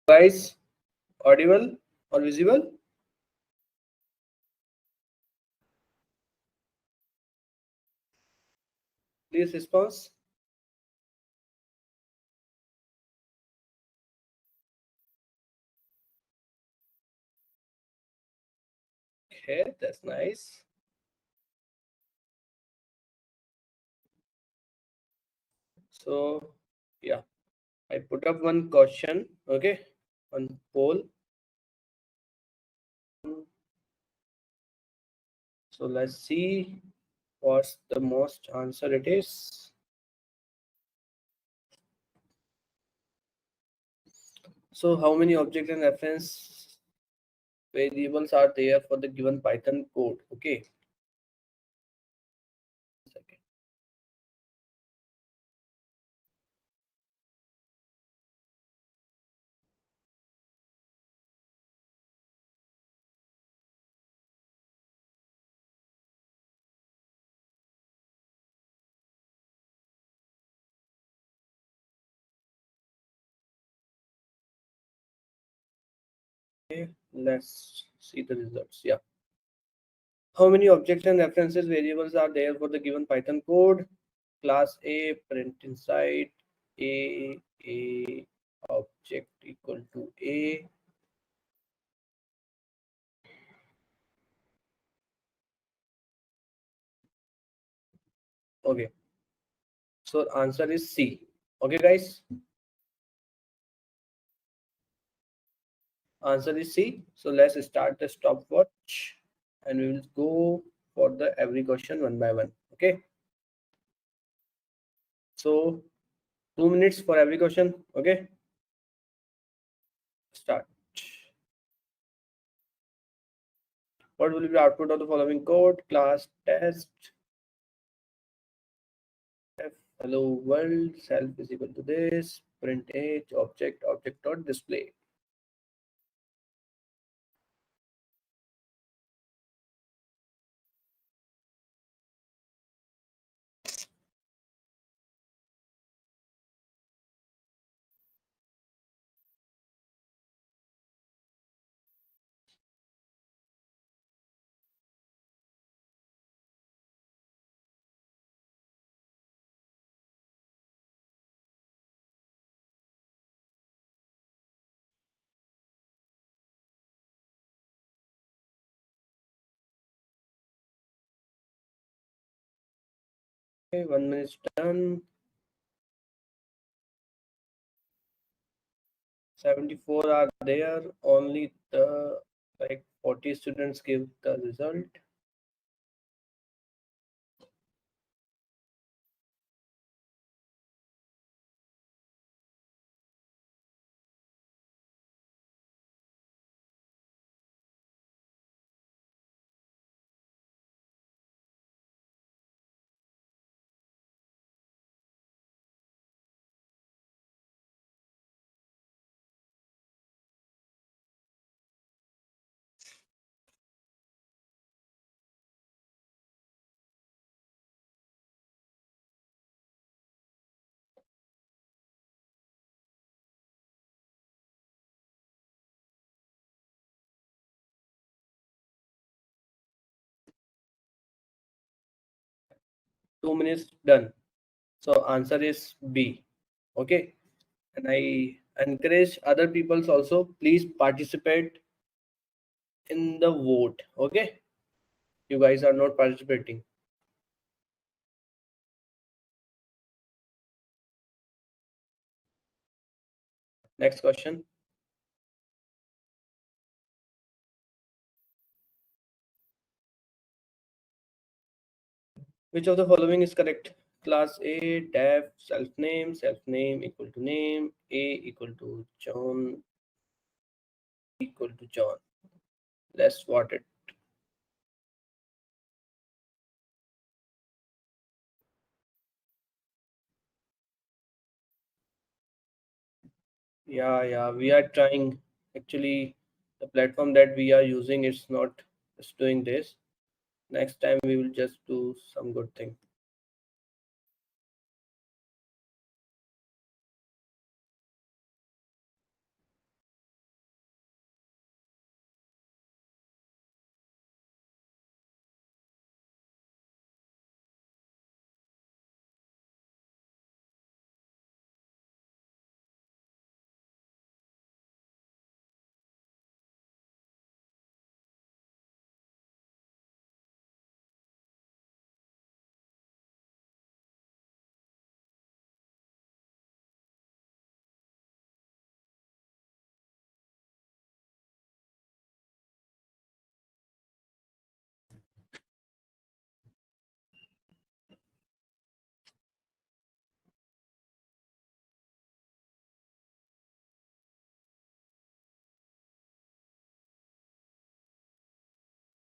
Guys, audible or visible? Please response. Okay, that's nice. So yeah, I put up one question, okay, on poll. So let's see what's the most answer it is. So how many object and reference variables are there for the given Python code? Okay. Second. Okay, let's see the results. Yeah. How many objects and references variables are there for the given Python code? Class A, print inside A object equal to A. Okay, so answer is C. Okay, guys, answer is C. So let's start the stopwatch and we will go for the every question one by one. Okay, so 2 minutes for every question. Okay, start. What will be the output of the following code? Class test f hello world self is equal to this, print age object dot display. 1 minute done. 74 are there. Only the like 40 students give the result. 2 minutes done. So answer is B. Okay. And I encourage other peoples also, please participate in the vote. Okay. You guys are not participating. Next question. Which of the following is correct? Class A, def, self name equal to name, A equal to John equal to John. Let's vote it. Yeah, we are trying. Actually, the platform that we are using is not just doing this. Next time we will just do some good thing.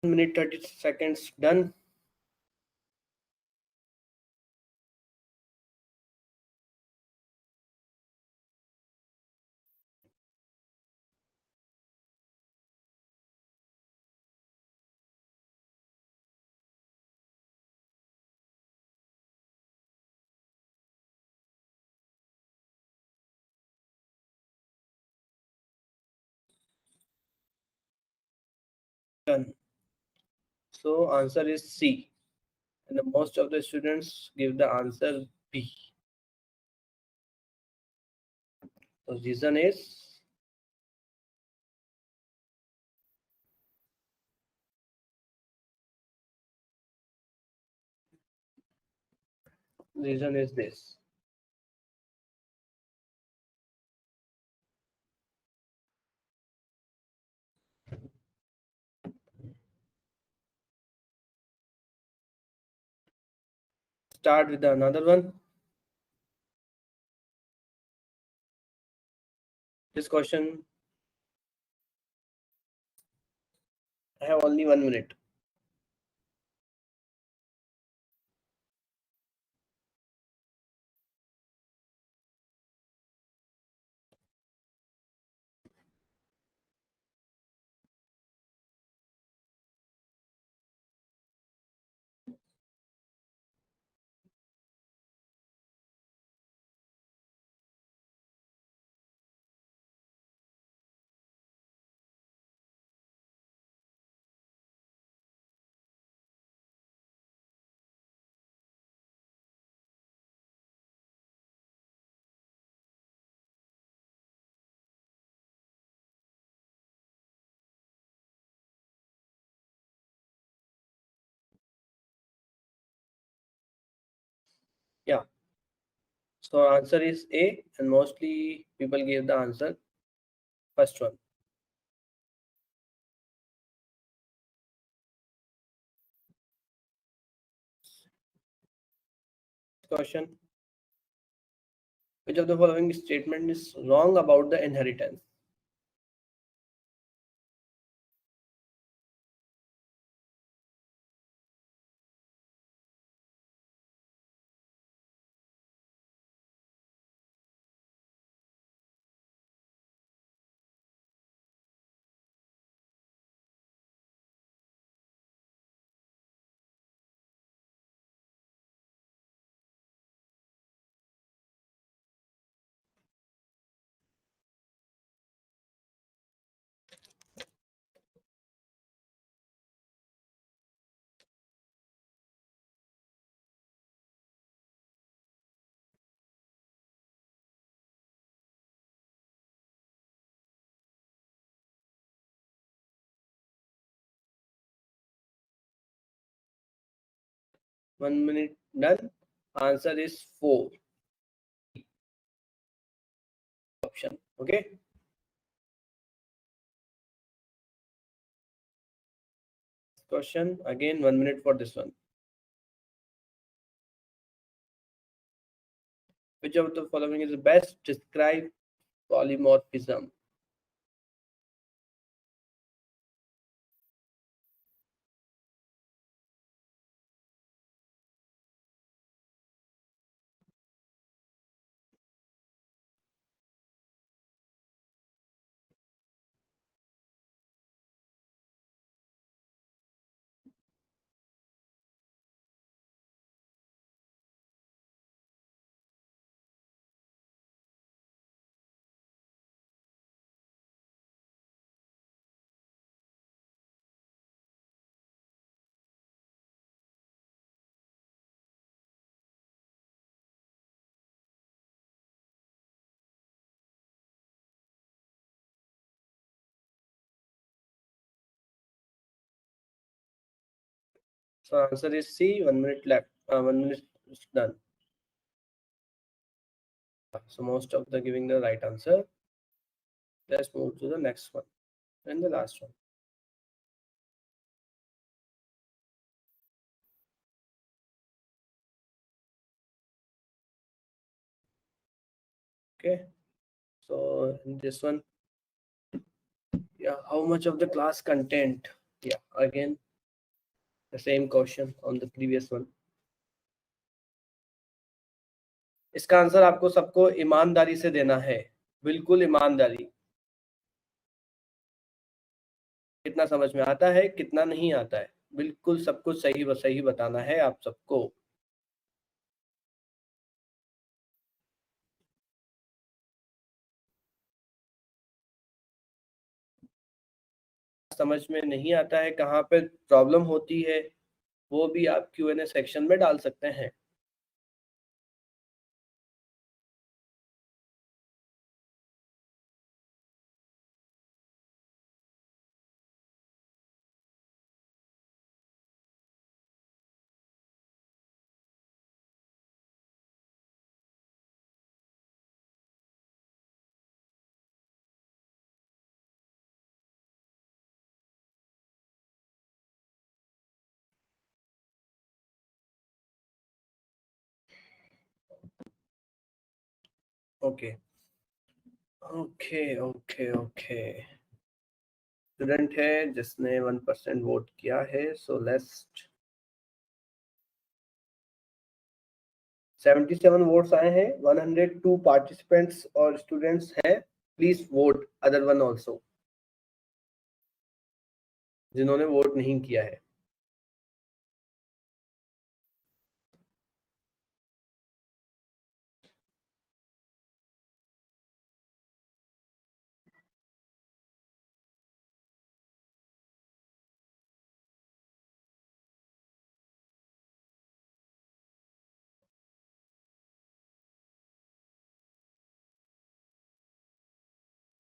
1 minute 30 seconds done. Done. So answer is C. And the most of the students give the answer B. So reason is this. Start with another one. This question, I have only 1 minute. Yeah. So answer is A, and mostly people give the answer first one. Question. Which of the following statement is wrong about the inheritance? One minute done. Answer is 4 option. Okay. Question again. 1 minute for this one. Which of the following is the best describe polymorphism? So answer is C. 1 minute left. 1 minute is done. So most of the giving the right answer. Let's move to the next one and the last one. Okay. So in this one, yeah, how much of the class content? Yeah, again, the same question on the previous one. इसका answer आपको सबको ईमानदारी से देना है, बिल्कुल ईमानदारी। कितना समझ में आता है, कितना नहीं आता है, बिल्कुल सब कुछ सही सही बताना है आप सबको। समझ में नहीं आता है, कहाँ पे प्रॉब्लम होती है, वो भी आप Q&A सेक्शन में डाल सकते हैं। Okay okay okay okay, student है जिसने 1% वोट किया है, सो लेट्स 77 वोट्स आए हैं, 102 पार्टिसिपेंट्स और स्टूडेंट्स हैं। Please vote other one also, जिन्होंने वोट नहीं किया है।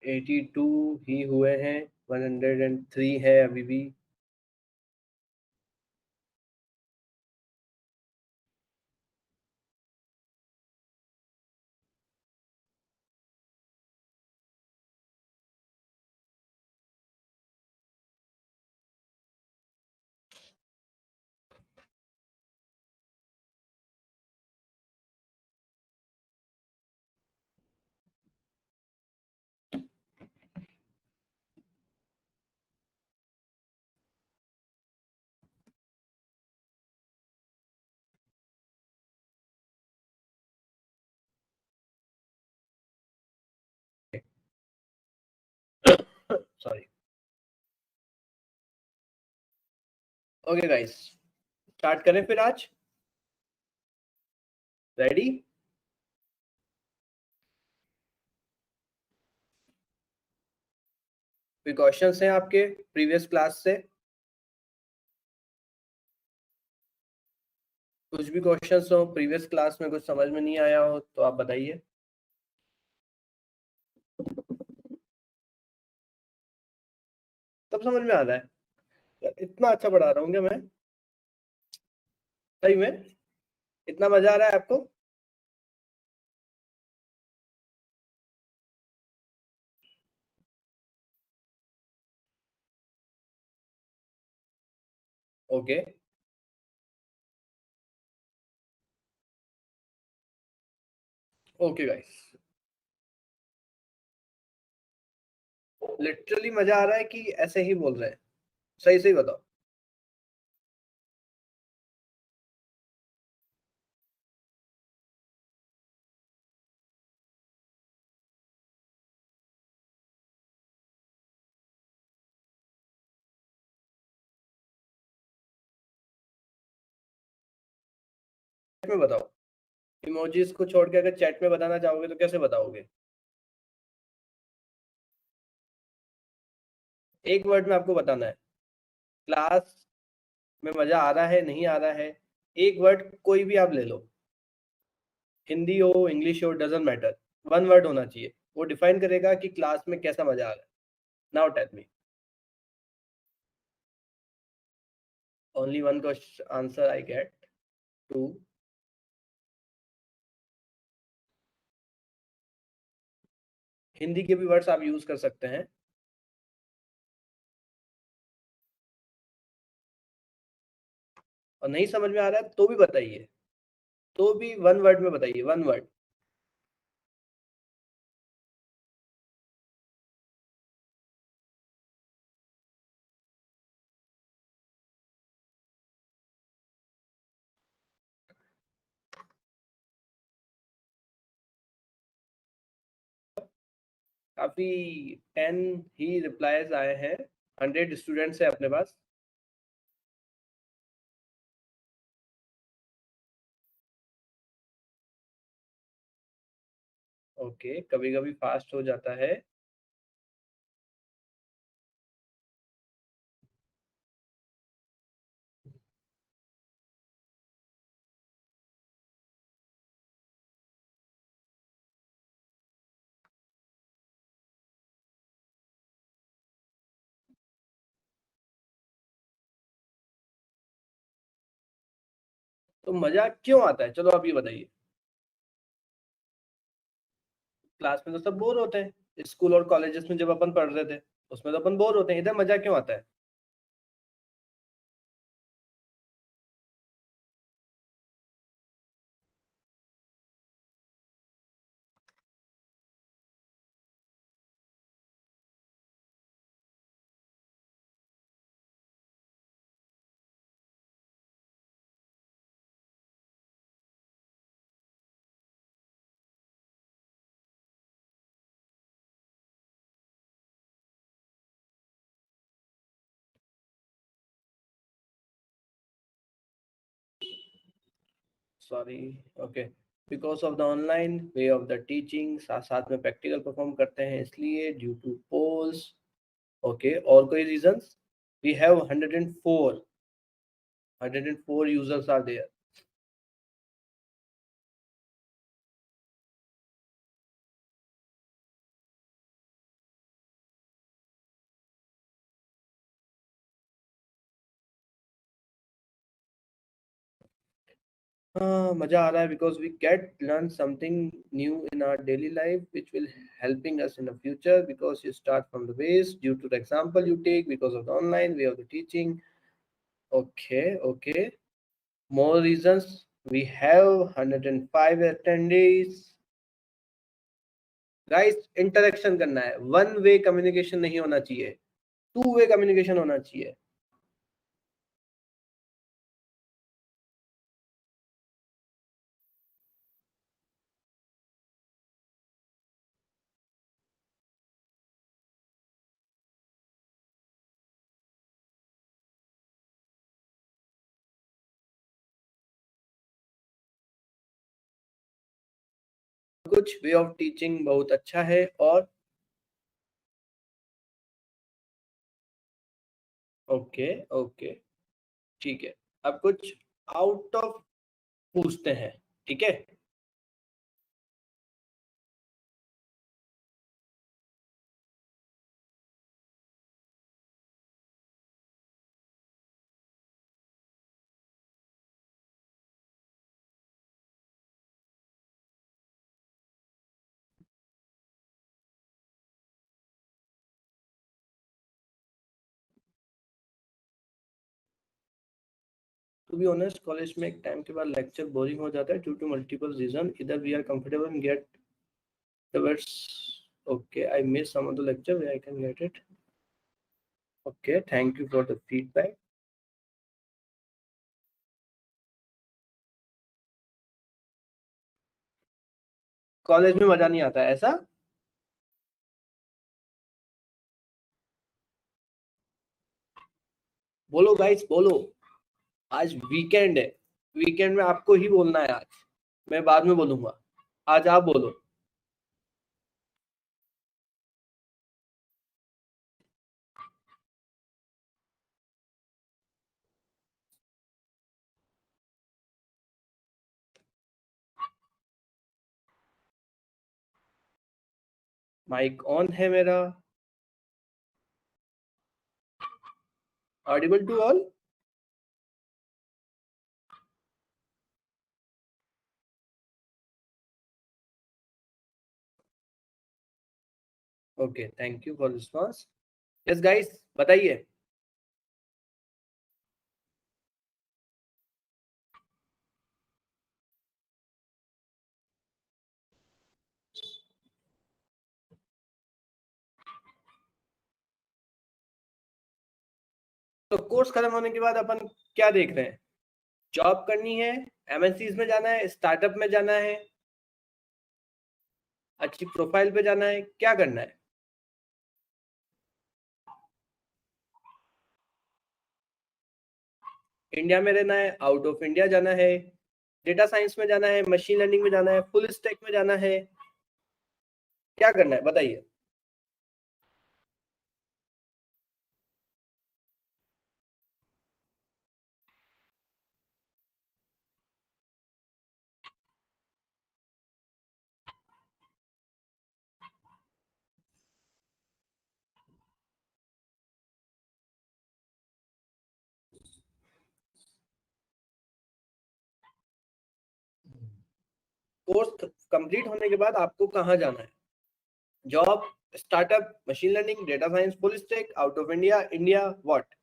एटी टू ही हुए हैं, 103 है अभी भी। सॉरी। ओके गाइस, स्टार्ट करें फिर आज। रेडी? कोई क्वेश्चंस हैं आपके प्रीवियस क्लास से? कुछ भी क्वेश्चंस हो प्रीवियस क्लास में, कुछ समझ में नहीं आया हो तो आप बताइए। सब समझ में आ रहा है यार, इतना अच्छा पढ़ा रहा हूँ क्या मैं? सही में इतना मजा आ रहा है आपको? ओके ओके गाइस, लिटरली मजा आ रहा है कि ऐसे ही बोल रहे हैं? सही सही बताओ। में बताओ, इमोजीज को छोड़ के अगर चैट में बताना चाहोगे तो कैसे बताओगे? एक वर्ड में आपको बताना है, क्लास में मजा आ रहा है नहीं आ रहा है, एक वर्ड कोई भी आप ले लो, हिंदी हो इंग्लिश हो डजेंट मैटर, वन वर्ड होना चाहिए, वो डिफाइन करेगा कि क्लास में कैसा मजा आ रहा है। Now tell me. Only one question answer I get to. Hindi के भी वर्ड्स आप यूज कर सकते हैं, और नहीं समझ में आ रहा है तो भी बताइए, तो भी वन वर्ड में बताइए, वन वर्ड। काफी 10 ही रिप्लाईज आए हैं, 100 स्टूडेंट्स है अपने पास। ओके, कभी कभी फास्ट हो जाता है। तो मजा क्यों आता है, चलो आप ये बताइए। क्लास में तो सब बोर होते हैं, स्कूल और कॉलेजेस में जब अपन पढ़ रहे थे उसमें तो अपन बोर होते हैं, इधर मजा क्यों आता है? Sorry. Okay, because of the online way of the teaching, साथ साथ में प्रैक्टिकल परफॉर्म करते हैं इसलिए, ड्यू टू पोल्स। ओके, और कोई reasons? We have 104 users are there. मजा आ रहा है because we get learn something new in our daily life which will helping us in the future, because you start from the base due to the example you take because of the online way of the teaching. Okay, okay, more reasons. We have 105 attendees. Guys, interaction करना है, one way communication नहीं होना चाहिए, two way communication होना चाहिए। कुछ way of teaching बहुत अच्छा है, और ओके, ओके, ठीक है। अब कुछ आउट ऑफ पूछते हैं, ठीक है? टू बी ऑनेस्ट, कॉलेज में एक टाइम के बाद लेक्चर बोरिंग हो जाता है ड्यू टू मल्टीपल रीजन, इधर we are comfortable and get the words. Okay, I miss some of the lecture where I can get it. Okay, thank you for the feedback. College में मजा नहीं आता है ऐसा? बोलो गाइस, बोलो। आज वीकेंड है, वीकेंड में आपको ही बोलना है आज, मैं बाद में बोलूंगा, आज आप बोलो। माइक ऑन है मेरा, audible to all. Okay, thank you for response. Yes guys, बताइए। तो कोर्स खत्म होने के बाद अपन क्या देख रहे हैं? जॉब करनी है, एमएनसीज में जाना है, स्टार्टअप में जाना है, अच्छी प्रोफाइल पे जाना है, क्या करना है? इंडिया में रहना है, आउट ऑफ इंडिया जाना है, डेटा साइंस में जाना है, मशीन लर्निंग में जाना है, फुल स्टैक में जाना है, क्या करना है बताइए। कोर्स कंप्लीट होने के बाद आपको कहाँ जाना है? Job, startup, machine learning, data science, full stack, out of India, India, what?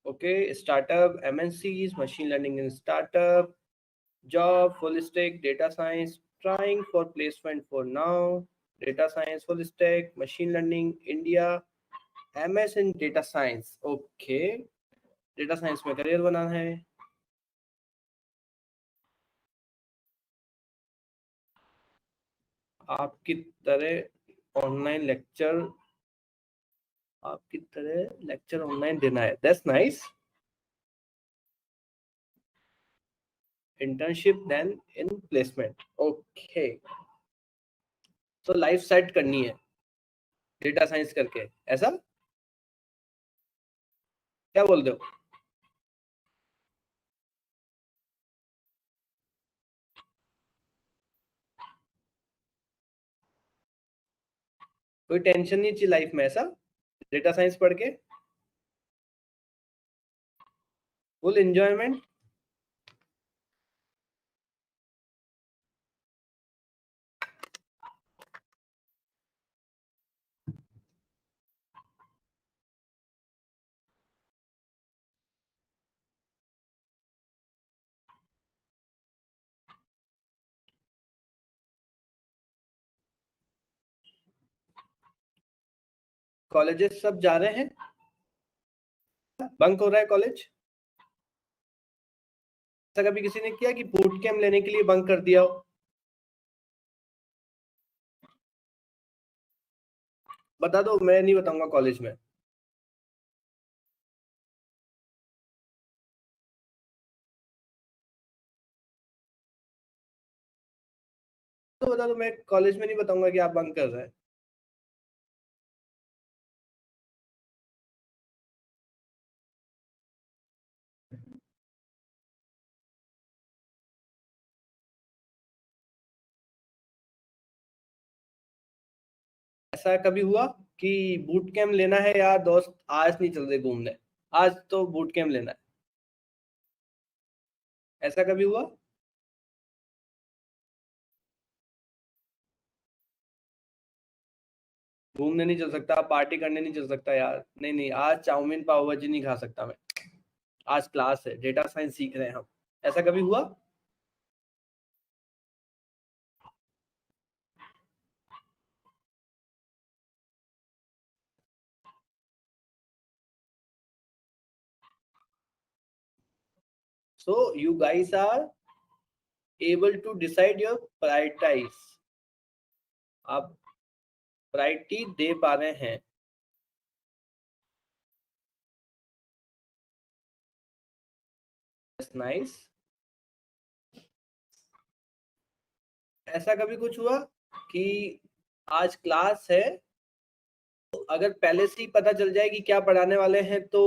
Okay, startup, MNCs, machine learning in startup, job, full stack, data science, trying for placement for now, data science, full stack, machine learning, India, MS in data science. Okay, data science में career बनाना है। आपकी तरह online lecture, आपकी तरह lecture online देना है, that's nice. Internship then in placement, okay. तो life set करनी है डेटा साइंस करके, ऐसा क्या बोलते हो? कोई टेंशन नहीं चाहिए लाइफ में, ऐसा डेटा साइंस पढ़ के फुल एंजॉयमेंट। कॉलेजेस सब जा रहे हैं, बंक हो रहा है कॉलेज। ऐसा कभी किसी ने किया कि बूट कैंप लेने के लिए बंक कर दिया हो? बता दो, मैं नहीं बताऊंगा कॉलेज में। तो बता दो, मैं कॉलेज में नहीं बताऊंगा कि आप बंक कर रहे हैं। ऐसा कभी हुआ कि बूट कैंप लेना है यार दोस्त, आज नहीं चल रहे घूमने, आज तो बूट कैंप लेना है, ऐसा कभी हुआ? घूमने नहीं चल सकता, पार्टी करने नहीं चल सकता यार, नहीं नहीं आज चाउमीन पाव भाजी नहीं खा सकता मैं, आज क्लास है, डेटा साइंस सीख रहे हैं हम, ऐसा कभी हुआ? So you guys are able to decide your prioritize, आप प्रायोरिटी दे पा रहे हैं, नाइस। ऐसा कभी कुछ हुआ कि आज क्लास है, तो अगर पहले से ही पता चल जाए कि क्या पढ़ाने वाले हैं तो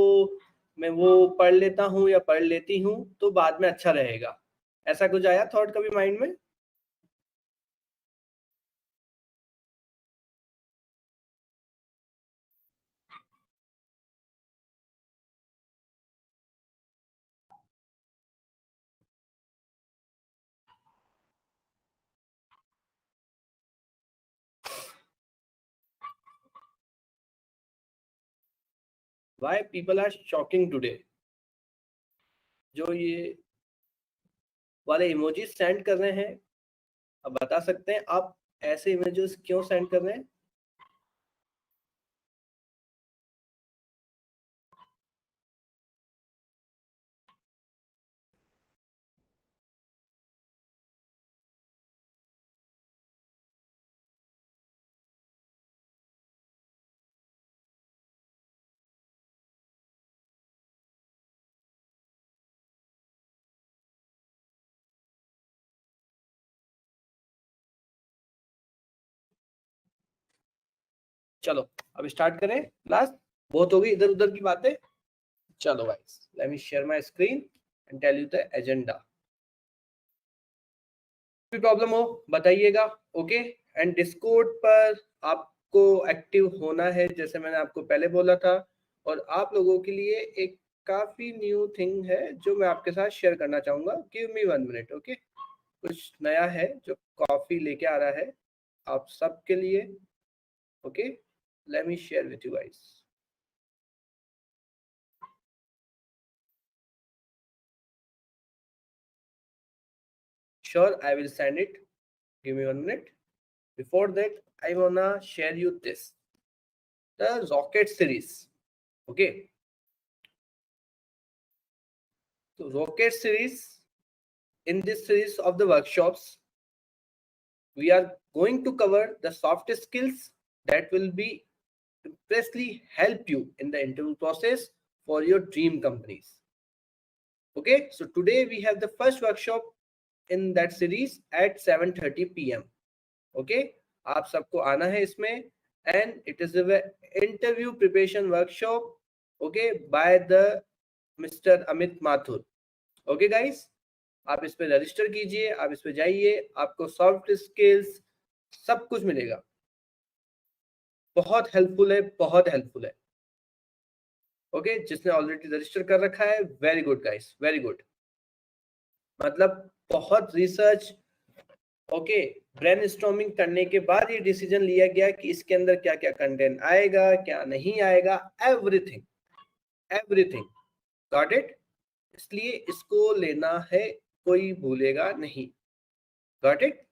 मैं वो पढ़ लेता हूँ या पढ़ लेती हूँ तो बाद में अच्छा रहेगा, ऐसा कुछ आया थॉट कभी माइंड में? Why people are shocking today, जो ये वाले इमोजीज सेंड कर रहे हैं, अब बता सकते हैं आप ऐसे इमेजेस क्यों सेंड कर रहे हैं? चलो अब स्टार्ट करें क्लास, बहुत हो गई इधर उधर की बातें। चलो guys, let me share my screen and tell you the agenda. कोई प्रॉब्लम हो बताइएगा, ओके। एंड डिस्कॉर्ड पर आपको एक्टिव होना है, जैसे मैंने आपको पहले बोला था। और आप लोगों के लिए एक काफी न्यू थिंग है जो मैं आपके साथ शेयर करना चाहूंगा। Give me 1 minute, okay. कुछ नया है जो कॉफी लेके आ रहा है आप सबके लिए, okay. Let me share with you guys. Sure, I will send it. Give me 1 minute. Before that, I wanna share you this, the Rocket series. Okay, so Rocket series. In this series of the workshops, we are going to cover the soft skills that will be impressively help you in the interview process for your dream companies. Okay, so today we have the first workshop in that series at 7:30 p.m. Okay, आप सबको आना है इसमें, and it is a interview preparation workshop, okay, by the Mr. Amit Mathur. Okay guys, आप इस पे register कीजिए, आप इस पे जाइए, आपको सॉफ्ट स्किल्स सब कुछ मिलेगा। बहुत हेल्पफुल है, बहुत हेल्पफुल है। ओके, जिसने ऑलरेडी रजिस्टर कर रखा है, very good guys, very good. मतलब बहुत रिसर्च, ओके, ब्रेनस्टॉर्मिंग करने के बाद ये डिसीजन लिया गया कि इसके अंदर क्या क्या कंटेंट आएगा, क्या नहीं आएगा, एवरीथिंग, एवरीथिंग, गॉट इट। इसलिए इसको लेना है, कोई भूलेगा नहीं, गॉट इट।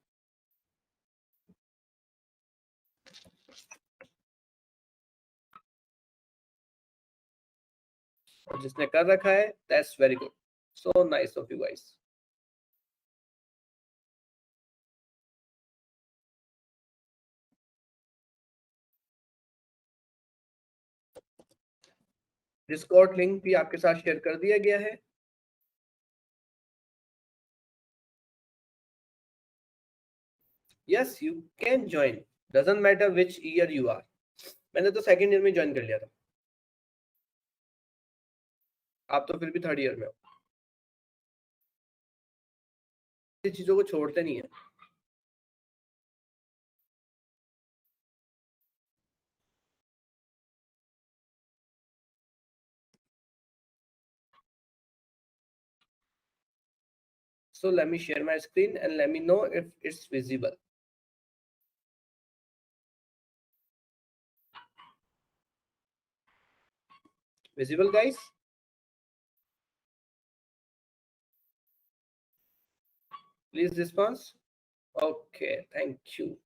और जिसने कर रखा है, that's very good, so nice of you guys. Discord link भी आपके साथ शेयर कर दिया गया है। Yes, you can join, doesn't matter which year you are. मैंने तो सेकंड ईयर में ज्वाइन कर लिया था, आप तो फिर भी थर्ड ईयर में हो। चीजों को छोड़ते नहीं है। So let me share my screen and let me know if it's visible. Visible guys? Please response. Okay, thank you.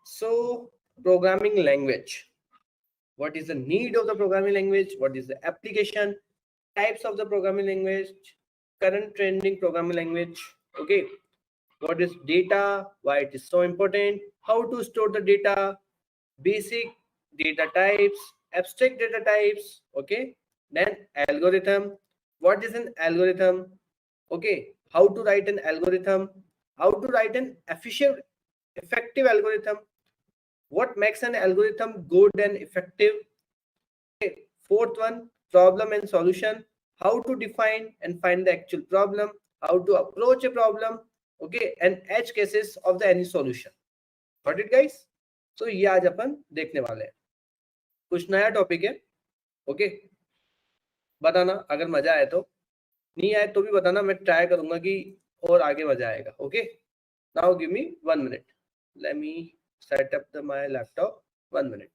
So programming language. What is the need of the programming language? What is the application? Types of the programming language? Current trending programming language. Okay. What is data? Why it is so important? How to store the data? Basic data types, abstract data types. Okay. Then algorithm. What is an algorithm? Okay. How to write an algorithm? How to write an efficient, effective algorithm? What makes an algorithm good and effective? Okay. Fourth one, problem and solution. How to define and find the actual problem? How to approach a problem? Okay, and edge cases of the any solution. Got it guys? So ये आज अपन देखने वाले हैं, कुछ नया topic है। Okay, बताना अगर मजा आए तो, नहीं आए तो भी बताना, मैं ट्राई करूंगा कि और आगे मजा आएगा। Okay, now give me 1 minute, let me set up the my laptop, 1 minute.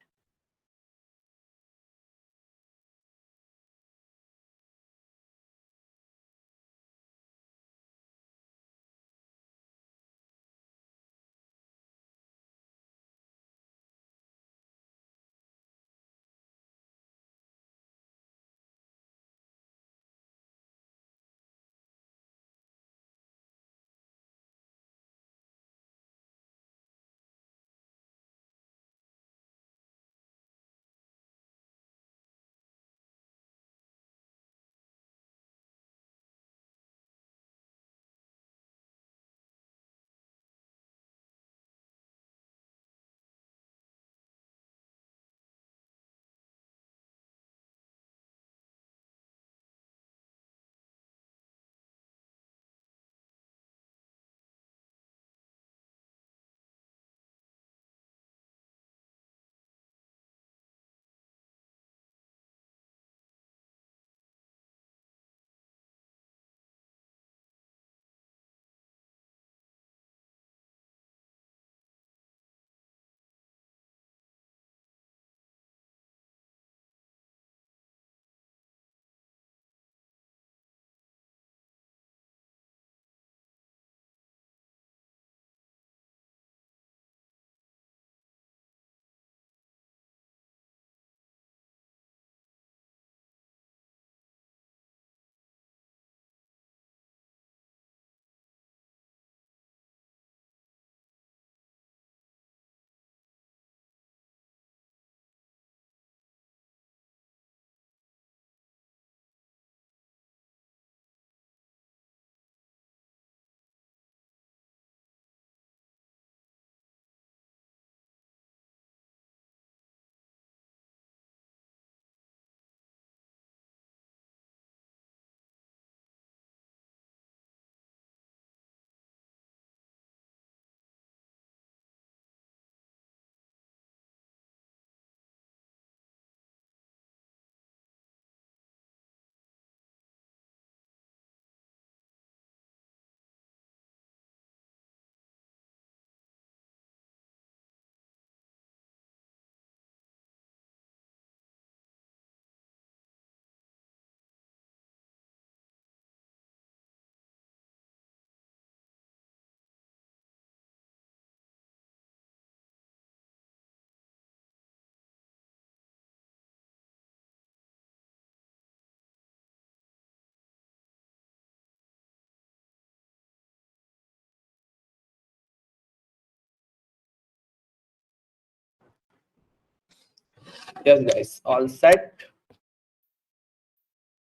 Yes, guys, all set.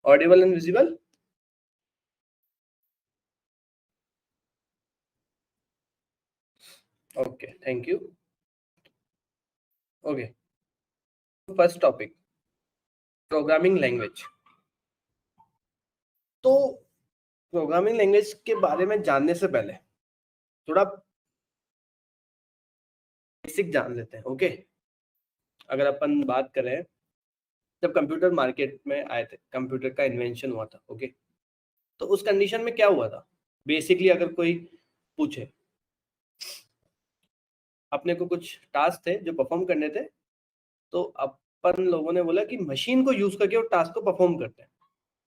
Audible and visible. Okay, thank you. Okay, first topic, programming language. तो प्रोग्रामिंग लैंग्वेज के बारे में जानने से पहले थोड़ा बेसिक जान लेते हैं. ओके, अगर अपन बात करें, जब कंप्यूटर मार्केट में आए थे, कंप्यूटर का इन्वेंशन हुआ था. ओके, तो उस कंडीशन में क्या हुआ था बेसिकली, अगर कोई पूछे, अपने को कुछ टास्क थे जो परफॉर्म करने थे, तो अपन लोगों ने बोला कि मशीन को यूज करके वो टास्क को परफॉर्म करते हैं.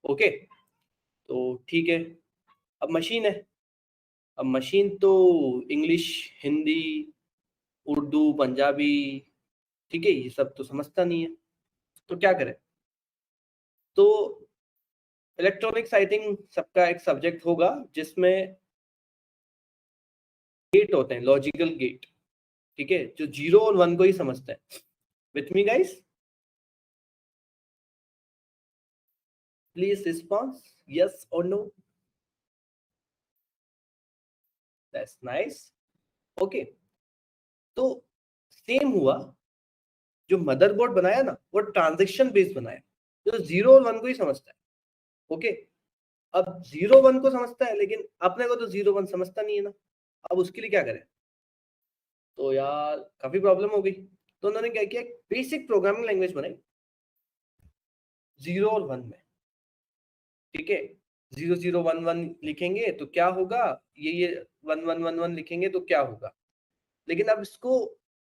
ओके, तो ठीक है, अब मशीन है. अब मशीन तो इंग्लिश, हिंदी, उर्दू, पंजाबी, ठीक है, ये सब तो समझता नहीं है. तो क्या करें? तो इलेक्ट्रॉनिक्स आई थिंक सबका एक सब्जेक्ट होगा जिसमें गेट होते हैं, लॉजिकल गेट. ठीक है, जो 0 और 1 को ही समझते हैं. With me guys, please response yes और नो. That's nice. ओके, तो सेम हुआ, जो मदरबोर्ड बनाया ना, वो ट्रांजैक्शन बेस्ड बनाया, जो 0 और 1 को ही समझता है. ओके, अब 0 1 को समझता है, लेकिन अपने को तो 0 1 समझता नहीं है ना. अब उसके लिए क्या करें? तो यार काफी प्रॉब्लम हो गई. तो उन्होंने क्या किया, बेसिक प्रोग्रामिंग लैंग्वेज बनाई 0 और 1 में. ठीक है, 0 0 1 1 लिखेंगे तो क्या होगा, ये 1 1 1 1 लिखेंगे तो क्या होगा. लेकिन अब इसको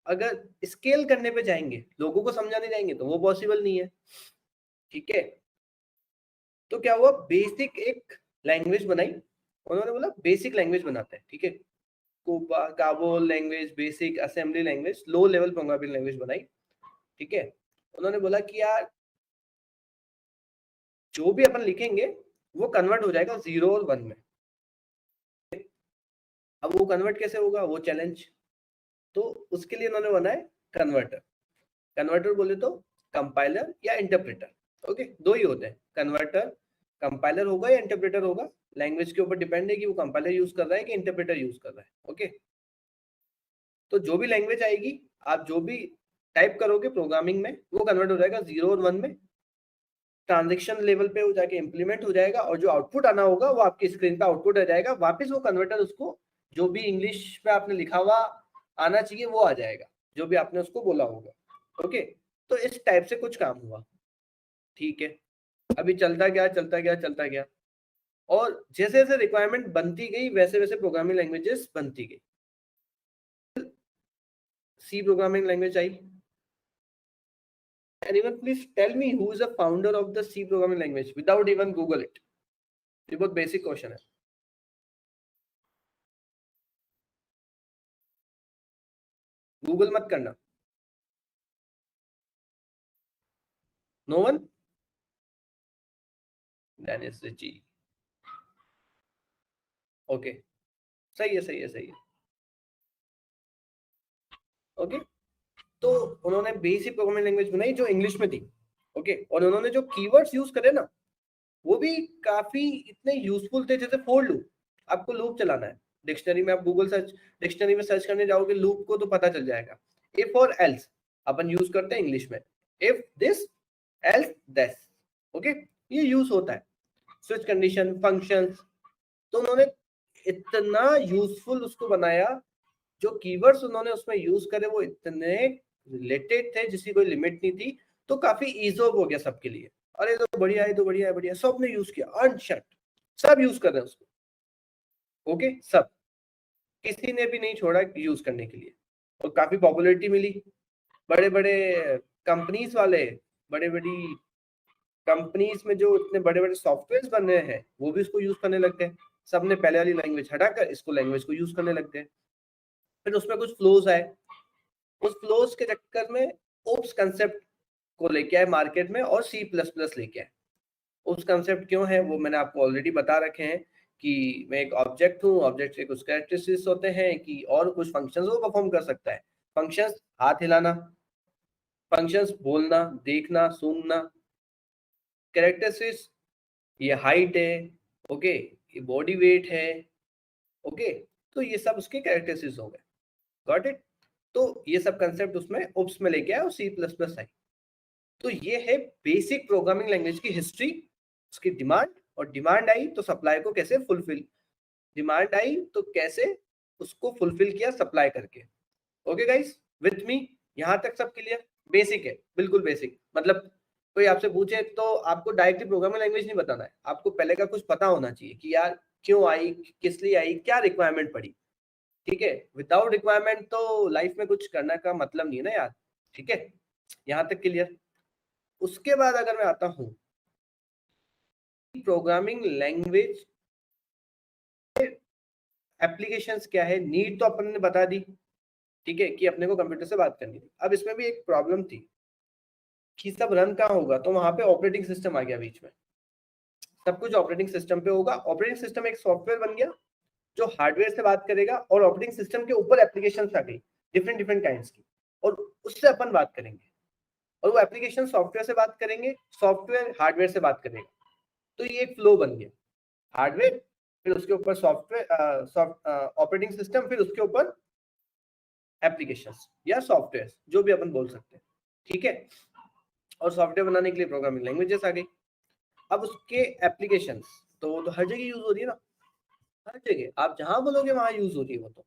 अगर स्केल करने पे जाएंगे, लोगों को समझाने जाएंगे, तो वो पॉसिबल नहीं है. ठीक है, तो क्या हुआ, बेसिक एक लैंग्वेज बनाई. उन्होंने बोला बेसिक लैंग्वेज बनाते हैं. ठीक है, COBOL language, basic assembly language, low level programming language बनाई. ठीक है, उन्होंने बोला कि यार जो भी अपन लिखेंगे वो कन्वर्ट हो जाएगा 0 और 1 में. अब वो कन्वर्ट कैसे होगा, वो चैलेंज. तो उसके लिए उन्होंने बनाया कन्वर्टर. कन्वर्टर बोले तो कंपाइलर या इंटरप्रेटर. ओके, दो ही होते हैं, कन्वर्टर. कंपाइलर होगा या इंटरप्रेटर होगा, लैंग्वेज के ऊपर डिपेंड है कि वो कंपाइलर यूज कर रहा है कि इंटरप्रेटर यूज कर रहा है. ओके, तो जो भी लैंग्वेज आएगी, आप जो भी टाइप करोगे प्रोग्रामिंग में, वो कन्वर्ट हो जाएगा 0 और 1 में. ट्रांजेक्शन लेवल पे हो जाके इम्प्लीमेंट हो जाएगा, और जो आउटपुट आना होगा वो आपकी स्क्रीन पे आउटपुट आ जाएगा. वापस वो कन्वर्टर उसको जो भी इंग्लिश में आपने लिखा हुआ आना चाहिए वो आ जाएगा, जो भी आपने उसको बोला होगा. ओके, तो इस टाइप से कुछ काम हुआ. ठीक है, अभी चलता गया चलता गया चलता गया, और जैसे जैसे रिक्वायरमेंट बनती गई वैसे वैसे प्रोग्रामिंग लैंग्वेजेस बनती गई. सी प्रोग्रामिंग लैंग्वेज आई. Anyone please tell me who is the founder of the C programming language without even Google it? ये बहुत बेसिक क्वेश्चन है. गूगल मत करना. No one. Dennis Ritchie. Okay, सही है सही है सही है. ओके, तो उन्होंने बेसिक प्रोग्रामिंग लैंग्वेज बनाई जो इंग्लिश में थी. ओके, और उन्होंने जो कीवर्ड्स यूज करे ना, वो भी काफी इतने यूजफुल थे. जैसे फॉर लूप, आपको लूप चलाना है. डिक्शनरी में आप गूगल सर्च, डिक्शनरी में सर्च करने जाओगे लूप को तो पता चल जाएगा. इफ और एल्स अपन यूज करते हैं इंग्लिश में, if this else that. Okay, ये यूज होता है. Switch condition, functions. तो उन्होंने इतना यूजफुल उसको बनाया, जो कीवर्ड्स उन्होंने उसमें यूज करे वो इतने रिलेटेड थे जिसकी कोई लिमिट नहीं थी. तो काफी इजी हो गया सबके लिए. अरे तो बढ़िया है, तो बढ़िया है, बढ़िया. सबने यूज किया, अनशट, सब यूज कर रहे हैं उसको. ओके, सब, किसी ने भी नहीं छोड़ा यूज करने के लिए. और काफी पॉपुलैरिटी मिली. बड़े बड़े कंपनीज वाले, बड़े बड़ी कंपनीज में जो इतने बड़े बड़े सॉफ्टवेयर बन रहे हैं, वो भी इसको यूज करने लग गए. सबने पहले वाली लैंग्वेज हटाकर इसको लैंग्वेज को यूज करने लग गए. फिर उसमें कुछ फ्लोज आए. उस फ्लोज के चक्कर में ओप्स कंसेप्ट को लेके आए मार्केट में, और सी प्लस प्लस लेके आए. उस कंसेप्ट क्यों है वो मैंने आपको ऑलरेडी बता रखे हैं, कि मैं एक ऑब्जेक्ट हूँ, ऑब्जेक्ट के कुछ कैरेक्टरिस्टिक्स होते हैं कि और कुछ फंक्शंस वो परफॉर्म कर सकता है. फंक्शंस, हाथ हिलाना, फंक्शंस बोलना, देखना, सूंघना। कैरेक्टरिस्टिक्स, ये हाइट है, ओके, ये बॉडी वेट है, ओके, तो ये सब उसके कैरेक्टरिस्टिक्स हो गए। Got it? तो ये सब कंसेप्ट उसमें ओप्स में लेके आया और C++ आई। तो ये है बेसिक प्रोग्रामिंग लैंग्वेज की हिस्ट्री, उसकी डिमांड, और डिमांड आई तो सप्लाई को कैसे फुलफिल, डिमांड आई तो कैसे उसको फुलफिल किया सप्लाई करके। ओके गाइस, विथ मी, यहां तक सब क्लियर? बेसिक है, बिल्कुल बेसिक। मतलब कोई आपसे पूछे तो आपको डायरेक्टली प्रोग्रामिंग लैंग्वेज नहीं बताना है, आपको पहले का कुछ पता होना चाहिए कि यार क्यों आई, किस लिए आई, क्या रिक्वायरमेंट पड़ी। ठीक है, विदाउट रिक्वायरमेंट तो लाइफ में कुछ करने का मतलब नहीं है ना यार। ठीक है, यहां तक क्लियर? उसके बाद अगर मैं आता हूं प्रोग्रामिंग लैंग्वेज एप्लीकेशंस क्या है, नीड तो अपन ने बता दी, ठीक है, कि अपने को कंप्यूटर से बात करनी थी। अब इसमें भी एक प्रॉब्लम थी कि सब रन कहाँ होगा, तो वहां पे ऑपरेटिंग सिस्टम आ गया बीच में। सब कुछ ऑपरेटिंग सिस्टम पे होगा। ऑपरेटिंग सिस्टम एक सॉफ्टवेयर बन गया जो हार्डवेयर से बात करेगा, और ऑपरेटिंग सिस्टम के ऊपर एप्लीकेशंस आ गई डिफरेंट डिफरेंट काइंड्स की, और उससे अपन बात करेंगे। और वो एप्लीकेशन सॉफ्टवेयर से बात करेंगे, सॉफ्टवेयर हार्डवेयर से बात करेगा। तो ये एक फ्लो बन गया, हार्डवेयर, फिर उसके ऊपर सॉफ्टवेयर, ऑपरेटिंग सिस्टम, फिर उसके ऊपर एप्लीकेशंस या सॉफ्टवेयर, जो भी अपन बोल सकते हैं। ठीक है, और सॉफ्टवेयर बनाने के लिए प्रोग्रामिंग लैंग्वेजेस आ गई। अब उसके एप्लीकेशंस तो वो तो हर जगह यूज हो रही है ना, हर जगह आप जहां बोलोगे वहां यूज हो रही है। वो तो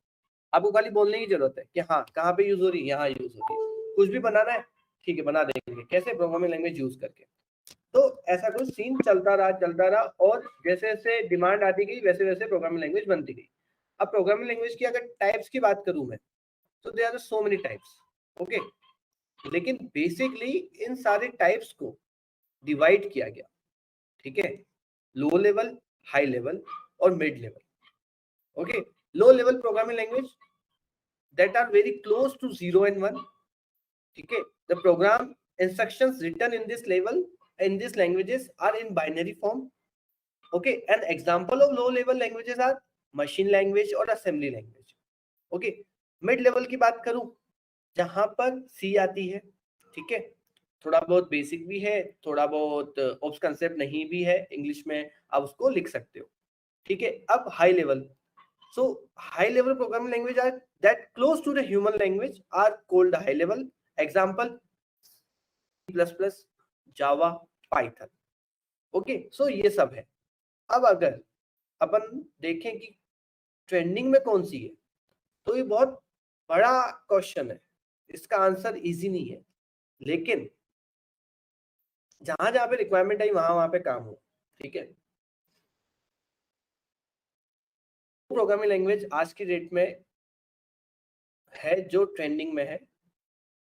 आपको खाली बोलने की जरूरत है कि हाँ कहाँ पे यूज हो रही है, यहाँ यूज हो रही है। कुछ भी बनाना है, ठीक है, बना देंगे, कैसे, प्रोग्रामिंग लैंग्वेज यूज करके। तो ऐसा कुछ सीन चलता रहा, और जैसे जैसे डिमांड आती गई वैसे वैसे प्रोग्रामिंग लैंग्वेज बनती गई। अब प्रोग्रामिंग लैंग्वेज की अगर टाइप्स की बात करूं मैं, तो there are so many types, okay, लेकिन बेसिकली इन सारे टाइप्स को डिवाइड किया गया। ठीक है, लो लेवल, हाई लेवल और mid level. Okay, low level programming language that are very close to 0 and 1। ठीक है, the program instructions written in this level, in these languages are in binary form. Okay, an example of low level languages are machine language और assembly language. Okay, mid level की बात करूं, जहां पर C आती है, ठीक है, थोड़ा बहुत बेसिक भी है, थोड़ा बहुत ऑप्स कंसेप्ट नहीं भी है, इंग्लिश में आप उसको लिख सकते हो। ठीक है, अब high level, so high level programming language are that close to the human language are called high level. Example C++, Java, Python. Okay, so ये सब है। अब अगर अपन देखें कि ट्रेंडिंग में कौन सी है, तो ये बहुत बड़ा क्वेश्चन है, इसका आंसर इजी नहीं है, लेकिन जहां जहां पे रिक्वायरमेंट आई वहां वहां पे काम हो। ठीक है, प्रोग्रामिंग लैंग्वेज आज की डेट में है जो ट्रेंडिंग में है,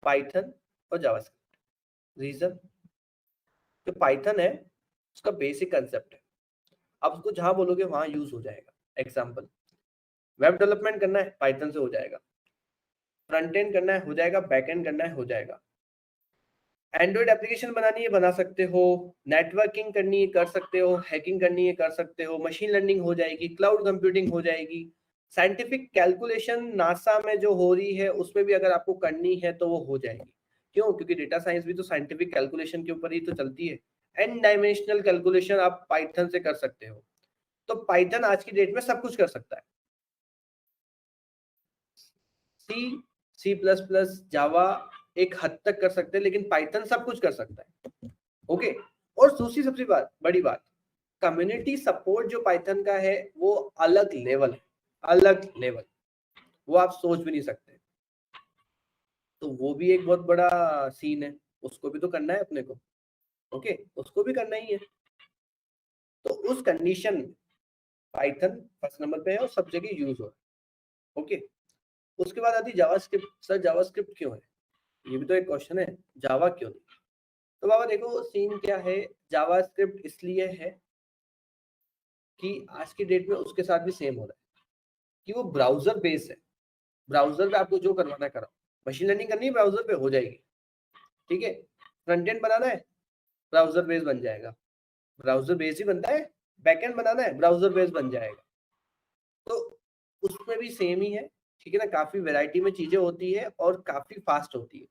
पाइथन और जावास्क्रिप्ट। रीजन, जो पाइथन है उसका बेसिक कंसेप्ट है, आप उसको जहां बोलोगे वहां यूज हो जाएगा। एग्जाम्पल, वेब डेवलपमेंट करना है पाइथन से हो जाएगा, फ्रंट एंड करना है हो जाएगा, बैक एंड करना है हो जाएगा, एंड्रॉइड एप्लीकेशन बनानी है बना सकते हो, नेटवर्किंग करनी है कर सकते हो, हैकिंग करनी है कर सकते हो, मशीन लर्निंग हो जाएगी, क्लाउड कंप्यूटिंग हो जाएगी, साइंटिफिक कैलकुलेशन नासा में जो हो रही है उसमें भी अगर आपको करनी है तो वो हो जाएगी। क्यों? क्योंकि डेटा साइंस भी तो साइंटिफिक कैलकुलेशन के ऊपर ही तो चलती है। एन डायमेंशनल कैलकुलेशन आप पाइथन से कर सकते हो। तो पाइथन आज की डेट में सब कुछ कर सकता है। सी, C++, जावा एक हद तक कर सकते हैं, लेकिन पाइथन सब कुछ कर सकता है। ओके, और दूसरी सबसे बड़ी बात, कम्युनिटी सपोर्ट जो पाइथन का है वो अलग लेवल है, अलग लेवल, वो आप सोच भी नहीं सकते। तो वो भी एक बहुत बड़ा सीन है, उसको भी तो करना है अपने को। ओके, उसको भी करना ही है। तो उस कंडीशन में पाइथन फर्स्ट नंबर पे है और सब जगह यूज हो रहा है। ओके, उसके बाद आती जावास्क्रिप्ट। सर जावास्क्रिप्ट क्यों है, ये भी तो एक क्वेश्चन है, जावा क्यों नहीं? तो बाबा देखो सीन क्या है, जावास्क्रिप्ट इसलिए है कि आज की डेट में उसके साथ भी सेम हो रहा है कि वो ब्राउजर बेस है। ब्राउजर पे आपको जो करवाना है कराओ, मशीन लर्निंग करनी है ब्राउजर पे हो जाएगी। ठीक है, फ्रंट एंड बनाना है ब्राउजर बेस बन जाएगा, ब्राउजर बेस ही बनता है, बैक एंड बनाना है ब्राउजर बेस बन जाएगा। तो उसमें भी सेम ही है। ठीक है ना, काफी वैरायटी में चीजें होती है और काफी फास्ट होती है।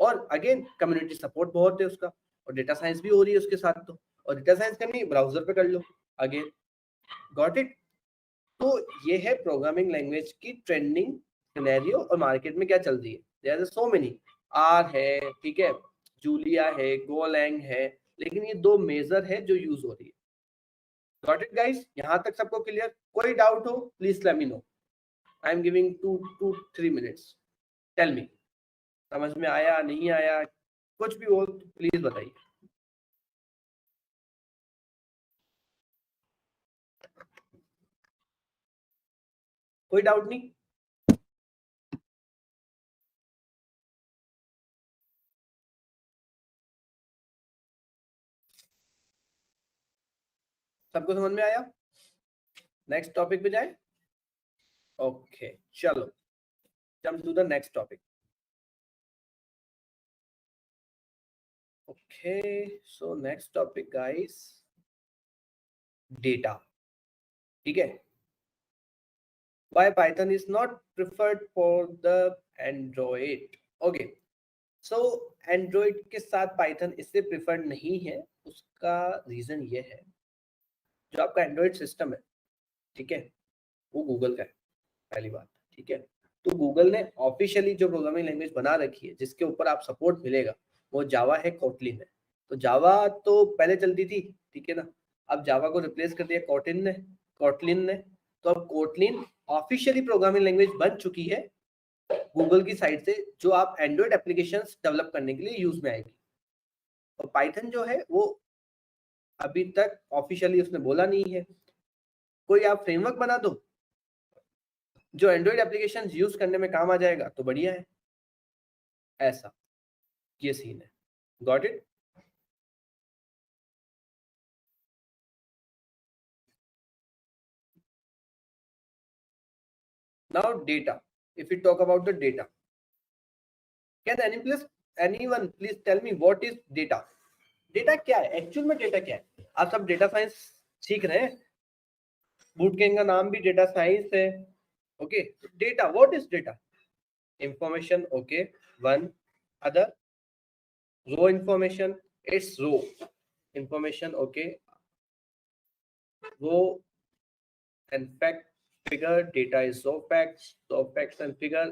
और अगेन कम्युनिटी सपोर्ट बहुत है उसका, और डेटा साइंस भी हो रही है उसके साथ। तो और डेटा साइंस करनी है ब्राउजर पे कर लो अगेन। Got it. तो ये है प्रोग्रामिंग लैंग्वेज की ट्रेंडिंग सिनेरियो और मार्केट में क्या चल रही है। There are so many, R है, ठीक है, जूलिया है, गोलैंग है, लेकिन ये दो मेजर है जो यूज हो रही है। गॉट इट गाइस, यहां तक सबको क्लियर? कोई डाउट हो please let me know. I am giving 2 to 3 minutes, tell me. समझ में आया नहीं आया, कुछ भी हो तो प्लीज बताइए। कोई डाउट नहीं? सबको समझ में आया? नेक्स्ट टॉपिक पे जाए। ओके चलो, jump to the next topic. Okay so next topic guys, data. ठीक है, why python is not preferred for the android? okay, so android के साथ python इससे प्रिफर्ड नहीं है। उसका रीजन ये है, जो आपका एंड्रॉइड सिस्टम है, ठीक है, वो गूगल का है पहली बात। ठीक है, तो गूगल ने ऑफिशियली जो प्रोग्रामिंग लैंग्वेज बना रखी है जिसके ऊपर आप सपोर्ट मिलेगा, वो जावा है, कोटलिन है। तो जावा तो पहले चलती थी, ठीक है ना, अब जावा को रिप्लेस कर दिया कोटलिन ने। तो अब कोटलिन ऑफिशियली प्रोग्रामिंग लैंग्वेज बन चुकी है गूगल की साइड से, जो आप एंड्रॉइड एप्लीकेशंस डेवलप करने के लिए यूज में आएगी। और पाइथन जो है वो अभी तक ऑफिशियली उसने बोला नहीं है। कोई आप फ्रेमवर्क बना दो जो एंड्रॉइड एप्लीकेशन यूज करने में काम आ जाएगा तो बढ़िया है, ऐसा ये सीन है। Got it? Now data, if you talk about the data, can anyone please tell me what is data? Data क्या है एक्चुअल में? डेटा क्या है? आप सब डेटा साइंस सीख रहे हैं, बूट कैंप का नाम भी डेटा साइंस है। Okay, data, what is data? Information, okay, one. Other, raw information, it's raw information, okay, raw and fact, figure. Data is so facts and figure,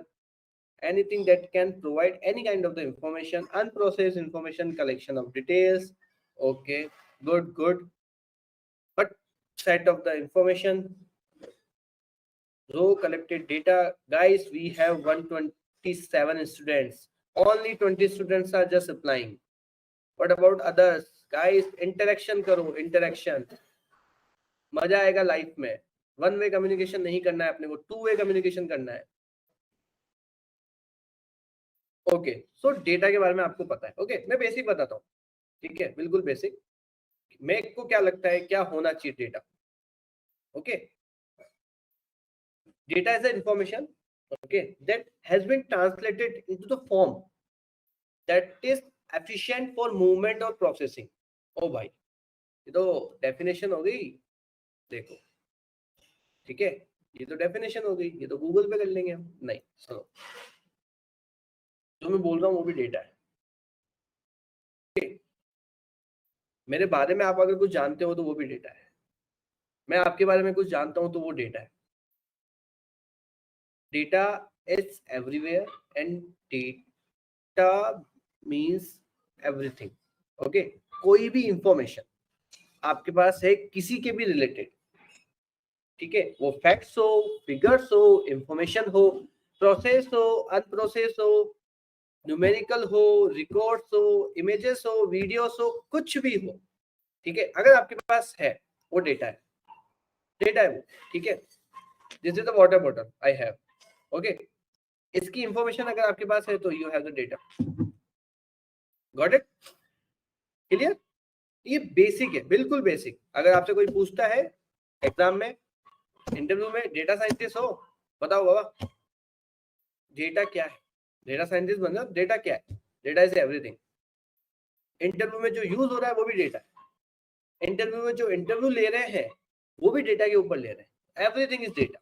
anything that can provide any kind of the information, unprocessed information, collection of details. Okay, good. But set of the information, row collected data. Guys, we have 127 students, only 20 students are just applying. What about others? Guys, interaction करो, interaction, मजा आएगा life में। One way communication नहीं करना है अपने को, two way communication करना है। ओके, सो डेटा के बारे में आपको पता है। ओके, मैं बेसिक बताता हूँ, ठीक है, बिल्कुल बेसिक। मेरे को क्या लगता है क्या होना चाहिए data? Okay, data is the information, okay, that has been translated into the form that is efficient for movement और प्रोसेसिंग। ओ भाई, ये तो डेफिनेशन हो गई, देखो, ठीक है, ये तो डेफिनेशन हो गई, ये तो गूगल पे कर लेंगे हम। नहीं, सुनो, जो मैं बोल रहा हूँ वो भी डेटा है। okay? मेरे बारे में आप अगर कुछ जानते हो तो वो भी डेटा है, मैं आपके बारे में कुछ जानता हूं तो वो डेटा है। Data is everywhere and data means everything. Okay, कोई भी इंफॉर्मेशन आपके पास है किसी के भी रिलेटेड, ठीक है, वो फैक्ट्स हो, फिगर्स हो, इंफॉर्मेशन हो, प्रोसेस हो, अनप्रोसेस हो, न्यूमेरिकल हो, रिकॉर्ड्स हो, इमेजेस हो, वीडियोस हो, कुछ भी हो, ठीक है, अगर आपके पास है वो डेटा है, डेटा है वो, ठीक है। This is the water bottle I have, okay, इसकी इंफॉर्मेशन अगर आपके पास है तो you have the data. Got it? Clear? ये बेसिक है, बिल्कुल बेसिक। अगर आपसे कोई पूछता है एग्जाम में, इंटरव्यू में, डेटा साइंटिस्ट हो, बताओ बाबा डेटा क्या है? डेटा साइंटिस्ट मतलब डेटा क्या है? Data is everything. इंटरव्यू में जो यूज हो रहा है वो भी डेटा है, इंटरव्यू में जो इंटरव्यू ले रहे हैं वो भी डेटा के ऊपर ले रहे हैं, एवरीथिंग इज डेटा।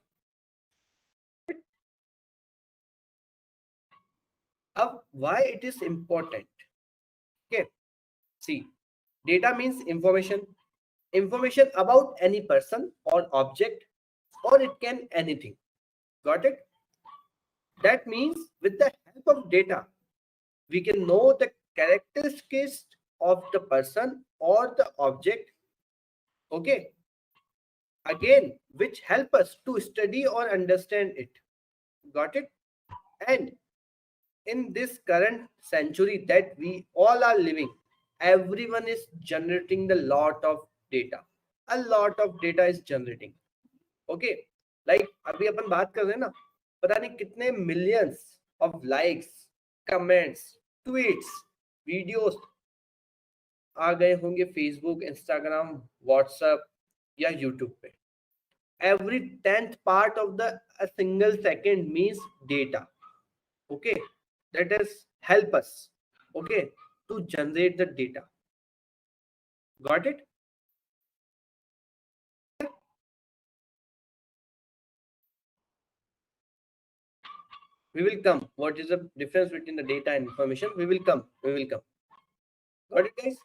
अब why it is important? Okay, see, data means information about any person or object, or it can anything. Got it? That means with the help of data, we can know the characteristics of the person or the object. Okay, again, which help us to study or understand it. Got it? And in this current century that we all are living, everyone is generating the lot of data. A lot of data is generating. Okay, like अभी अपन बात कर रहे हैं ना, पता नहीं कितने millions of likes, comments, tweets, videos आ गए होंगे फेसबुक, इंस्टाग्राम, व्हाट्सएप या यूट्यूब पे. Every 10th part of the a single second means data. Okay, that is help us, okay, to generate the data. Got it? We will come. What is the difference between the data and information? We will come. Got it guys?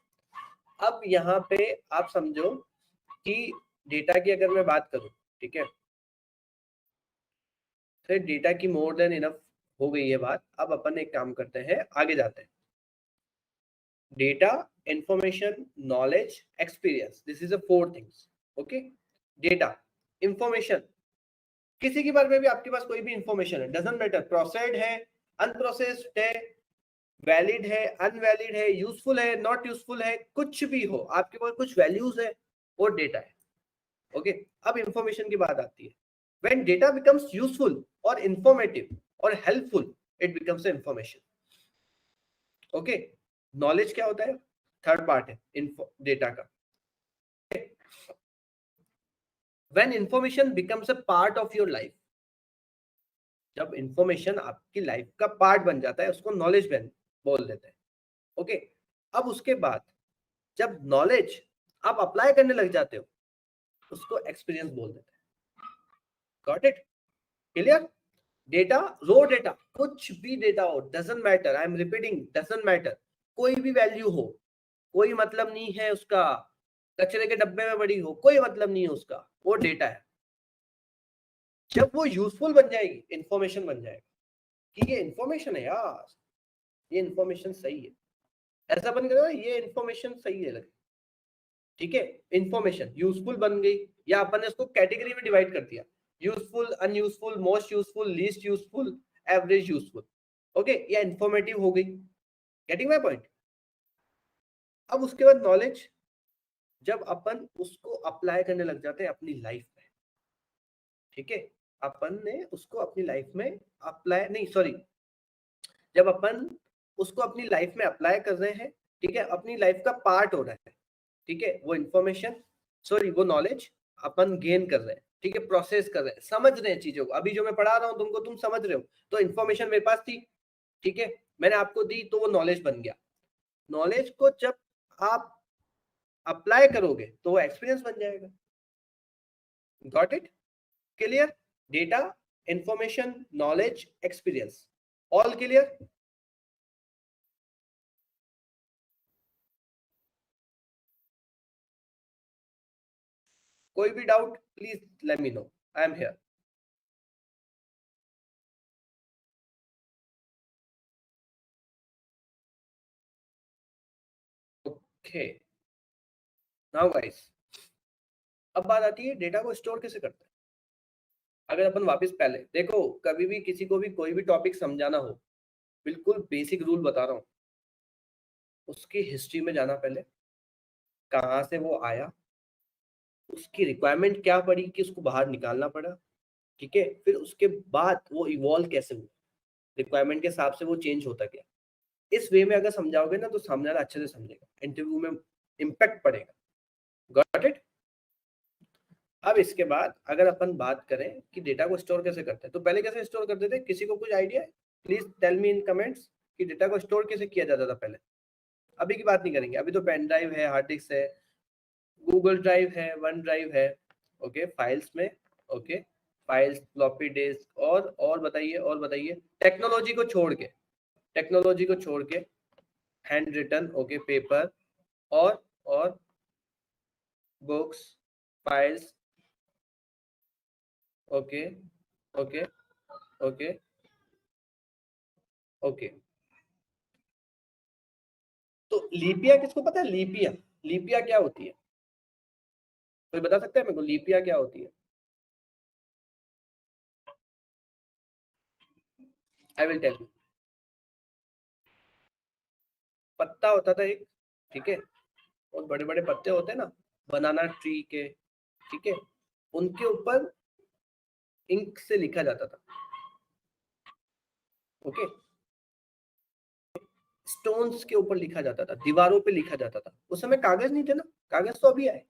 अब यहाँ पे आप समझो कि data की अगर मैं बात करूं, ठीक है, तो डेटा की मोर देन इनफ हो गई है बात. अब अपन एक काम करते हैं, आगे जाते हैं. Data, information, knowledge, experience, this is the 4 things. Okay, data, information, किसी के बारे में भी आपके पास कोई भी इंफॉर्मेशन है, डजंट मैटर, प्रोसेस्ड है, अनप्रोसेस्ड है, वैलिड है, अनवैलिड है, यूजफुल है, नॉट यूजफुल है, कुछ भी हो, आपके पास कुछ वैल्यूज है, वो डेटा है. ओके, अब इंफॉर्मेशन की बात आती है. व्हेन डेटा बिकम्स यूजफुल और इंफॉर्मेटिव और helpful, it becomes information. Okay, knowledge क्या होता है? थर्ड पार्ट है डेटा का. When information becomes a part of your life, जब इंफॉर्मेशन आपकी लाइफ का पार्ट बन जाता है, उसको नॉलेज बोल देते हैं. ओके, अब उसके बाद जब नॉलेज आप अप्लाई करने लग जाते हो, उसको एक्सपीरियंस बोल देते हैं. Got it? Clear? Data, raw data, कुछ भी डेटा हो, doesn't matter, I am repeating, doesn't matter, कोई भी वैल्यू हो, कोई मतलब नहीं है उसका, कचरे के डब्बे में पड़ी हो, कोई मतलब नहीं है उसका, वो डेटा है. जब वो यूजफुल बन जाएगी, इंफॉर्मेशन बन जाएगा कि ये इंफॉर्मेशन है यार, ये इंफॉर्मेशन सही है, ऐसा बन गया, ये इंफॉर्मेशन सही है लगे. ठीक है, इंफॉर्मेशन यूजफुल बन गई, या अपन ने इसको कैटेगरी में डिवाइड कर दिया, useful, unuseful, most useful, least useful, average useful. Okay, या इंफॉर्मेटिव हो गई. Getting my point? अब उसके बाद नॉलेज, जब अपन उसको अप्लाई करने लग जाते हैं अपनी लाइफ में. ठीक है, अपन ने उसको अपनी लाइफ में अप्लाई, नहीं सॉरी, जब अपन उसको अपनी लाइफ में अप्लाई कर रहे हैं, ठीक है, अपनी लाइफ का पार्ट हो रहा है, ठीक है, वो इंफॉर्मेशन, सॉरी वो नॉलेज अपन गेन कर रहे हैं, ठीक है, प्रोसेस कर रहे हैं, समझ रहे हैं चीजों को. अभी जो मैं पढ़ा रहा हूँ तुमको, तुम समझ रहे हो, तो इंफॉर्मेशन मेरे पास थी, ठीक है, मैंने आपको दी, तो वो नॉलेज बन गया. नॉलेज को जब आप अप्लाई करोगे तो वो एक्सपीरियंस बन जाएगा. Got it? Clear? Data, information, knowledge, experience, all clear? कोई भी doubt please let me know, I am here. Okay, now guys, अब बात आती है डेटा को स्टोर कैसे करते हैं. अगर अपन वापस पहले देखो, कभी भी किसी को भी कोई भी टॉपिक समझाना हो, बिल्कुल बेसिक रूल बता रहा हूँ, उसकी हिस्ट्री में जाना पहले, कहाँ से वो आया, उसकी रिक्वायरमेंट क्या पड़ी कि उसको बाहर निकालना पड़ा, ठीक है, फिर उसके बाद वो इवॉल्व कैसे हुआ, रिक्वायरमेंट के हिसाब से वो चेंज होता गया. इस वे में अगर समझाओगे ना, तो सामने वाला अच्छे से समझेगा, इंटरव्यू में इम्पैक्ट पड़ेगा. Got it? अब इसके बाद अगर अपन बात करें कि डेटा को स्टोर कैसे करते हैं, तो पहले कैसे स्टोर करते थे, किसी को कुछ आइडिया है? Please tell me in comments कि डेटा को स्टोर कैसे किया जाता था पहले. अभी की बात नहीं करेंगे, अभी तो पेन ड्राइव है, हार्ड डिस्क है, गूगल ड्राइव है, वन ड्राइव है. ओके, फाइल्स में, ओके, फाइल्स, फ्लॉपी डिस्क, और बताइए, और बताइए, टेक्नोलॉजी को छोड़ के. टेक्नोलॉजी को छोड़ के हैंड रिटन, ओके, पेपर और books, files, okay okay okay okay. तो लीपिया किसको पता है? लीपिया, लीपिया क्या होती है? कोई बता सकता है मेरे को लीपिया क्या होती है? I will tell you. पत्ता होता था एक, ठीक है, बहुत बड़े बड़े पत्ते होते हैं ना बनाना ट्री के, ठीक है, उनके ऊपर इंक से लिखा जाता था, ओके, स्टोन्स के ऊपर लिखा जाता था, दीवारों पे लिखा जाता था। उस समय कागज नहीं थे ना, कागज तो अभी आए।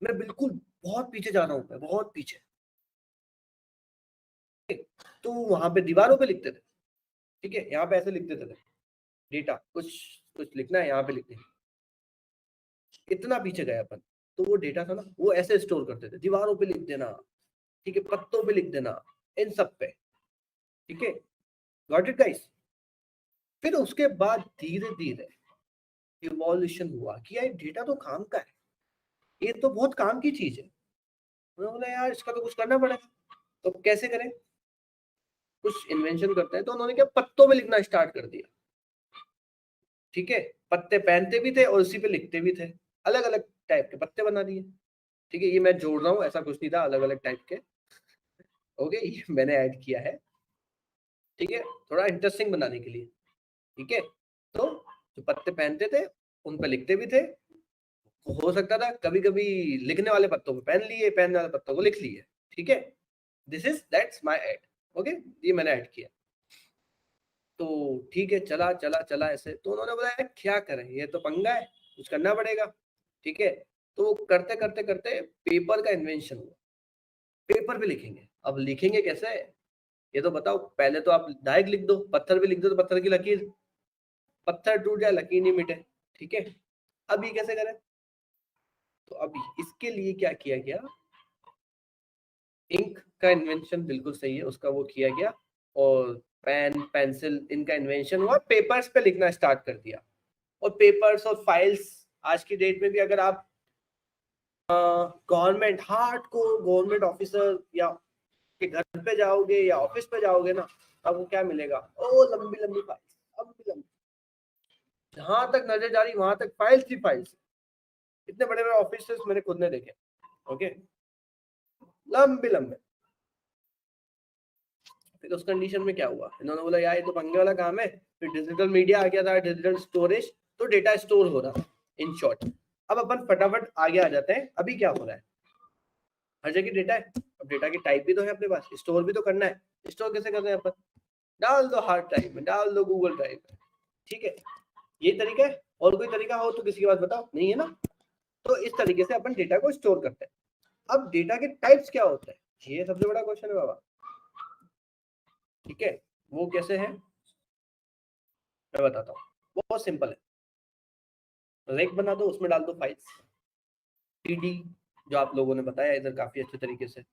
मैं बिल्कुल बहुत पीछे जा रहा हूँ, मैं बहुत पीछे। तो वहां पे दीवारों पे लिखते थे, ठीक है, यहाँ पे ऐसे लिख देते थे डेटा, कुछ कुछ लिखना है यहाँ पे लिखते हैं। इतना पीछे गए अपन। तो वो डेटा था ना, वो ऐसे स्टोर करते थे, दीवारों पे लिख देना, ठीक है, पत्तों पे लिख देना, इन सब पे, ठीक है। Got it guys? फिर उसके बाद धीरे धीरे इवोल्यूशन हुआ कि यार डेटा तो काम का है, ये तो बहुत काम की चीज है। उन्होंने बोला यार इसका तो कुछ करना पड़ेगा, तो कैसे करें, कुछ इन्वेंशन करते हैं। तो उन्होंने क्या, पत्तों में लिखना स्टार्ट कर दिया, ठीक है। पत्ते पहनते भी थे और उसी पे लिखते भी थे, अलग अलग टाइप के पत्ते बना दिए, ठीक है। ये मैं जोड़ रहा हूँ, ऐसा कुछ नहीं था, अलग अलग टाइप के, ओके, ये मैंने ऐड किया है, ठीक है, थोड़ा इंटरेस्टिंग बनाने के लिए, ठीक है। तो जो पत्ते पहनते थे उन पे लिखते भी थे। हो सकता था कभी कभी लिखने वाले पत्तों पे पेन लिए, पेन वाले पत्तों को लिख लिए, ठीक है। This is that's my add, okay, ये मैंने ऐड किया। तो ठीक है, चला चला चला ऐसे। तो उन्होंने बोला यार क्या करें, ये तो पंगा है, कुछ करना पड़ेगा, ठीक है। तो करते करते करते पेपर का इन्वेंशन हुआ। पेपर पे लिखेंगे, अब लिखेंगे कैसे, ये तो बताओ। पहले तो आप डायरेक्ट लिख दो, पत्थर पे लिख दो तो पत्थर की लकीर, पत्थर टूट जाए लकीर नहीं मिटे, ठीक है। अब ये कैसे करें? तो अब इसके लिए क्या किया गया, इंक का इन्वेंशन बिल्कुल सही है, उसका वो किया गया, और पेन पेंसिल इनका इन्वेंशन हुआ, पेपर्स पे लिखना स्टार्ट कर दिया। और पेपर्स और फाइल्स, आज की डेट में भी अगर आप गवर्नमेंट हार्ड को गवर्नमेंट ऑफिसर या के घर पे जाओगे या ऑफिस पे जाओगे ना, आपको क्या मिलेगा, ओ लंबी लंबी फाइल्स, लंबी लंबी, जहां तक नजर जा रही वहां तक फाइल्स ही फाइल्स। इतने बड़े बड़े ऑफिस मैंने खुद ने देखे, ओके, लंबे लंबे। फिर उस कंडीशन में क्या हुआ, इन्होंने बोला यार ये तो पंगे वाला काम है। फिर डिजिटल मीडिया आ गया था, डिजिटल स्टोरेज, तो डेटा स्टोर हो रहा था, इन शॉर्ट। अब अपन फटाफट आगे आ जाते हैं, अभी क्या हो रहा है, हर जगह डेटा है। अब डेटा की टाइप भी तो है अपने पास, स्टोर भी तो करना है। स्टोर कैसे कर रहे हैं अपन, डाल दो हार्ड ड्राइव में, डाल दो गूगल ड्राइव में, ठीक है। ये तरीका है, और कोई तरीका हो तो किसी की बात बताओ, नहीं है ना। तो इस तरीके से अपन डेटा को स्टोर करते हैं। अब डेटा के टाइप्स क्या होते हैं, ये सबसे बड़ा क्वेश्चन है बाबा, ठीक है। वो कैसे है मैं बताता हूँ, बहुत सिंपल है। रेक बना दो, उसमें डाल दो फाइल्स, टीडी, जो आप लोगों ने बताया इधर काफी अच्छे तरीके से।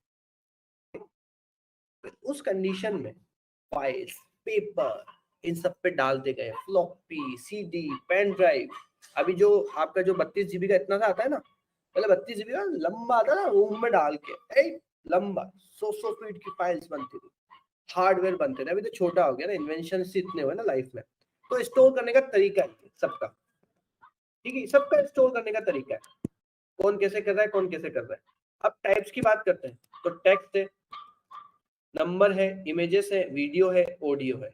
उस कंडीशन में फाइल्स, पेपर, इन सब पे डालते गए, फ्लॉपी, सीडी, पेन ड्राइव। अभी जो आपका जो 32 GB का इतना सा आता है ना, पहले 32 GB का लंबा आता ना, रूम में डाल के एक लंबा 100 फीट की फाइल्स बनती थी, हार्डवेयर बनते थे। अभी तो छोटा हो गया ना, इन्वेंशन इतने हुए ना लाइफ में। तो स्टोर करने का तरीका है सबका, ठीक है, सबका स्टोर करने का तरीका है, कौन कैसे कर रहा है, कौन कैसे कर रहा है। अब टाइप्स की बात करते हैं, तो टेक्स्ट है, नंबर है, इमेजेस है, वीडियो है, ऑडियो है,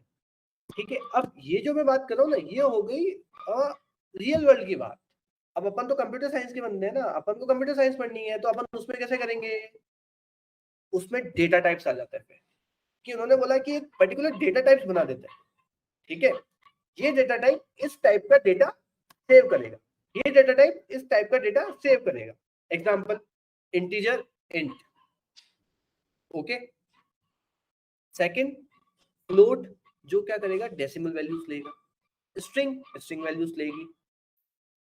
ठीक है। अब ये जो मैं बात कर रहा हूँ ना, ये हो गई रियल वर्ल्ड की बात। अब अपन तो कंप्यूटर साइंस के बंदे हैं ना, अपन को कंप्यूटर साइंस पढ़नी है, तो अपन उसमें कैसे करेंगे, उसमें डेटा टाइप्स आ जाता है फिर, कि उन्होंने बोला कि एक पर्टिकुलर डेटा टाइप्स बना देते हैं, ठीक है। ये डेटा टाइप इस टाइप का डेटा सेव करेगा, ये डेटा टाइप इस टाइप का डेटा सेव करेगा। Example, integer, int, okay. Second, float, जो क्या करेगा, डेसिमल वैल्यूज लेगा। स्ट्रिंग, स्ट्रिंग वैल्यूज लेगी।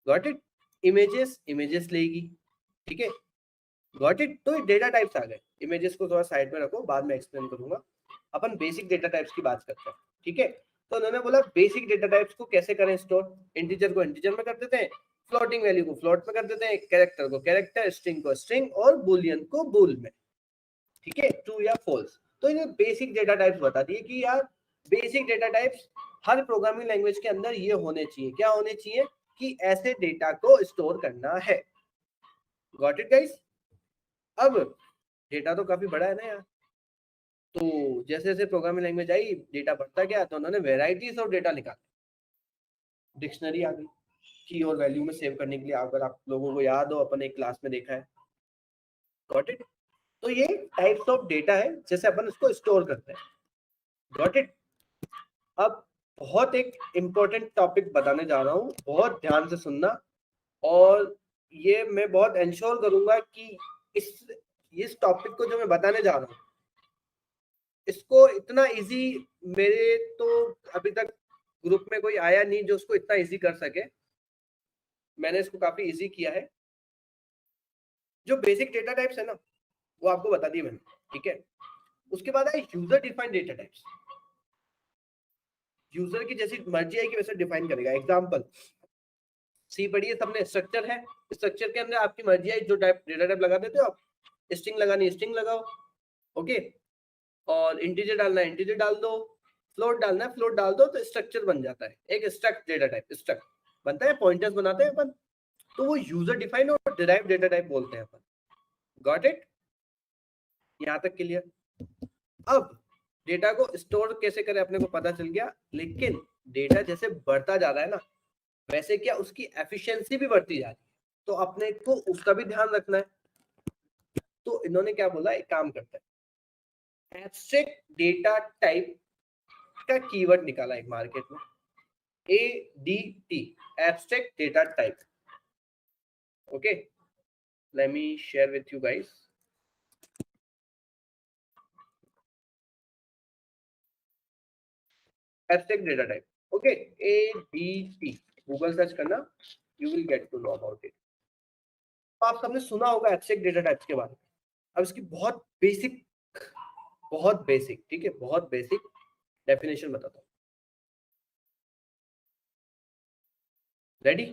Got it? इमेजेस, इमेजेस लेगी, ठीक है। Got it? तो डेटा टाइप्स आ गए। इमेजेस को थोड़ा साइड में रखो, बाद में एक्सप्लेन करूंगा। अपन बेसिक डेटा टाइप्स की बात करते हैं, ठीक है। तो उन्होंने बोला बेसिक डेटा टाइप्स को कैसे करें स्टोर, इंटीजर को इंटीजर में कर देते हैं, फ्लोटिंग वैल्यू को फ्लोट में कर देते हैं, कैरेक्टर को कैरेक्टर, स्ट्रिंग को स्ट्रिंग और बुलियन को बुल में, ठीक है, ट्रू या फॉल्स। तो इन्हें बेसिक डेटा टाइप्स बता दिए कि यार बेसिक डेटा टाइप्स हर प्रोग्रामिंग लैंग्वेज के अंदर ये होने चाहिए, क्या होने चाहिए कि ऐसे डेटा को स्टोर करना है। Got it guys. अब डेटा तो काफी बड़ा है ना यार, तो जैसे जैसे प्रोग्रामिंग लैंग्वेज आई डेटा बढ़ता गया, तो उन्होंने वेराइटीज ऑफ डेटा निकाले, डिक्शनरी आ गई की और वैल्यू में सेव करने के लिए, अगर आप लोगों को याद हो अपन एक क्लास में देखा है। Got it. तो ये टाइप्स ऑफ डेटा है जैसे अपन इसको स्टोर करते हैं। Got it. अब बहुत एक इंपॉर्टेंट टॉपिक बताने जा रहा हूँ, बहुत ध्यान से सुनना, और ये मैं बहुत इंश्योर करूंगा कि इस टॉपिक को जो मैं बताने जा रहा हूँ इसको इतना इजी, मेरे तो अभी तक ग्रुप में कोई आया नहीं जो उसको इतना इजी कर सके। मैंने इसको काफी इजी किया है। जो बेसिक डेटा टाइप्स है ना वो आपको बता दिए मैंने, ठीक है। उसके बाद है user defined data types. User की जैसी मर्जी आएगी वैसे डिफाइन करेगा। एग्जांपल सी पढ़िए सबने, स्ट्रक्चर है, स्ट्रक्चर के अंदर आपकी मर्जी आई जो टाइप डेटा टाइप लगा देते हो आप, स्ट्रिंग लगानी स्ट्रिंग लगाओ, ओके, और इंटीजर डालना है इंटीजर डाल दो, फ्लोट डालना है फ्लोट डाल दो, तो स्ट्रक्चर बन जाता है। एक स्ट्रक्ट डेटा टाइप स्ट्रक्ट बनता है, पॉइंटर्स बनाते हैं अपन, तो वो यूजर डिफाइंड और डिराइव्ड डेटा टाइप बोलते हैं अपन। Got it. यहां तक क्लियर। अब डेटा को स्टोर कैसे करें अपने को पता चल गया, लेकिन डेटा जैसे बढ़ता जा रहा है ना वैसे क्या उसकी एफिशिएंसी भी बढ़ती जा रही है, तो अपने को उसका भी ध्यान रखना है। तो इन्होंने क्या बोला, एक काम करता है, एब्स्ट्रैक्ट डेटा टाइप का कीवर्ड निकाला एक मार्केट में, ADT, abstract data type. Okay, let me share with you guys. Abstract data type, okay, ADT, Google search करना, you will get to know about it. आप सबने सुना होगा एब्स्ट्रैक्ट डेटा टाइप्स के बारे में। अब इसकी बहुत बेसिक, ठीक है, बहुत बेसिक डेफिनेशन बताता हूँ। रेडी।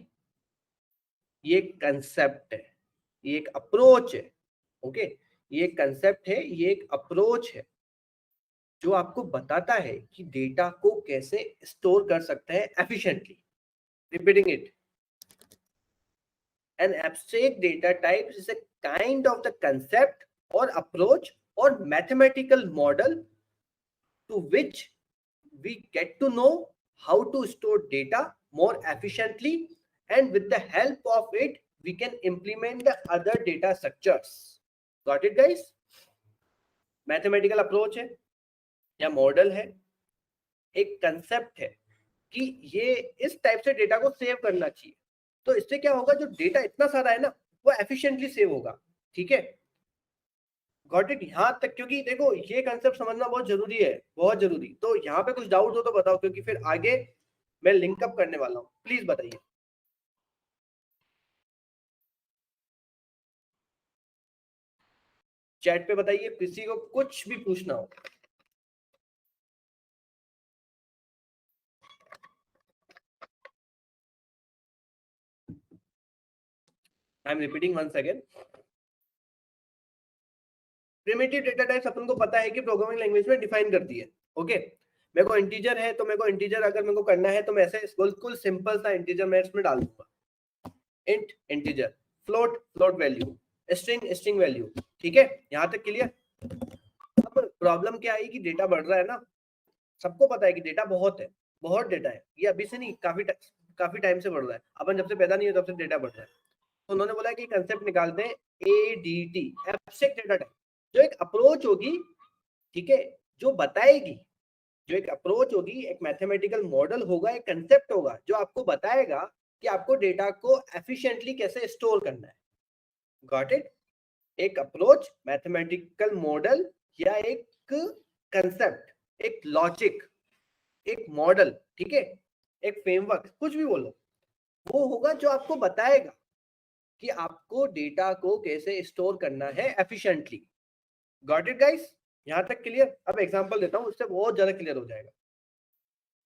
ये कंसेप्ट है, ये एक अप्रोच है, ओके, ये एक कंसेप्ट है, ये एक अप्रोच है जो आपको बताता है कि डेटा को कैसे स्टोर कर सकते हैं efficiently. Repeating it, an abstract data type is a kind of the concept or approach or mathematical model to which we get to know how to store data more efficiently, and with the help of it we can implement the other data structures. Got it guys? Mathematical approach है या model है, एक concept है कि ये इस type से data को सेव करना चाहिए, तो इससे क्या होगा, जो डेटा इतना सारा है ना वो एफिशिएंटली सेव होगा, ठीक है। गॉट इट यहां तक, क्योंकि देखो ये कंसेप्ट समझना बहुत जरूरी है, बहुत जरूरी। तो यहाँ पे कुछ डाउट हो तो बताओ, क्योंकि फिर आगे मैं लिंकअप करने वाला हूँ, प्लीज बताइए। चैट पे बताइए किसी को कुछ भी पूछना हो। I am repeating once again. Primitive data types अपन को पता है कि प्रोग्रामिंग लैंग्वेज में डिफाइन करती है, ओके। मेरे को इंटीजर है तो मेरे को इंटीजर अगर मेरे को करना है तो मैं ऐसे बिल्कुल सिंपल सा इंटीजर मैं इसमें डाल दूंगा, int integer, float float value, string string value, ठीक है, यहां तक क्लियर। अब प्रॉब्लम क्या है कि डेटा बढ़ रहा है ना, सबको पता है कि डेटा बहुत है, बहुत डेटा है, ये अभी से नहीं काफी टाइम से बढ़ रहा है, अपन जब से पैदा नहीं हुए तब से डेटा बढ़ रहा है। तो उन्होंने बोला कि कंसेप्ट निकालते हैं ADT, एब्स्ट्रैक्ट डेटा टाइप, जो एक अप्रोच होगी, ठीक है, जो बताएगी, जो एक अप्रोच होगी, एक मैथमेटिकल मॉडल होगा, एक कंसेप्ट होगा जो आपको बताएगा कि आपको डेटा को एफिशिएंटली कैसे स्टोर करना है। Got it? एक अप्रोच, मैथमेटिकल मॉडल या एक कंसेप्ट, एक लॉजिक, एक मॉडल, ठीक है, एक फ्रेमवर्क, कुछ भी बोलो, वो होगा जो आपको बताएगा कि आपको डेटा को कैसे स्टोर करना है एफिशिएंटली। Got it guys? यहां तक क्लियर? अब एग्जांपल देता हूं, उससे बहुत ज्यादा क्लियर हो जाएगा।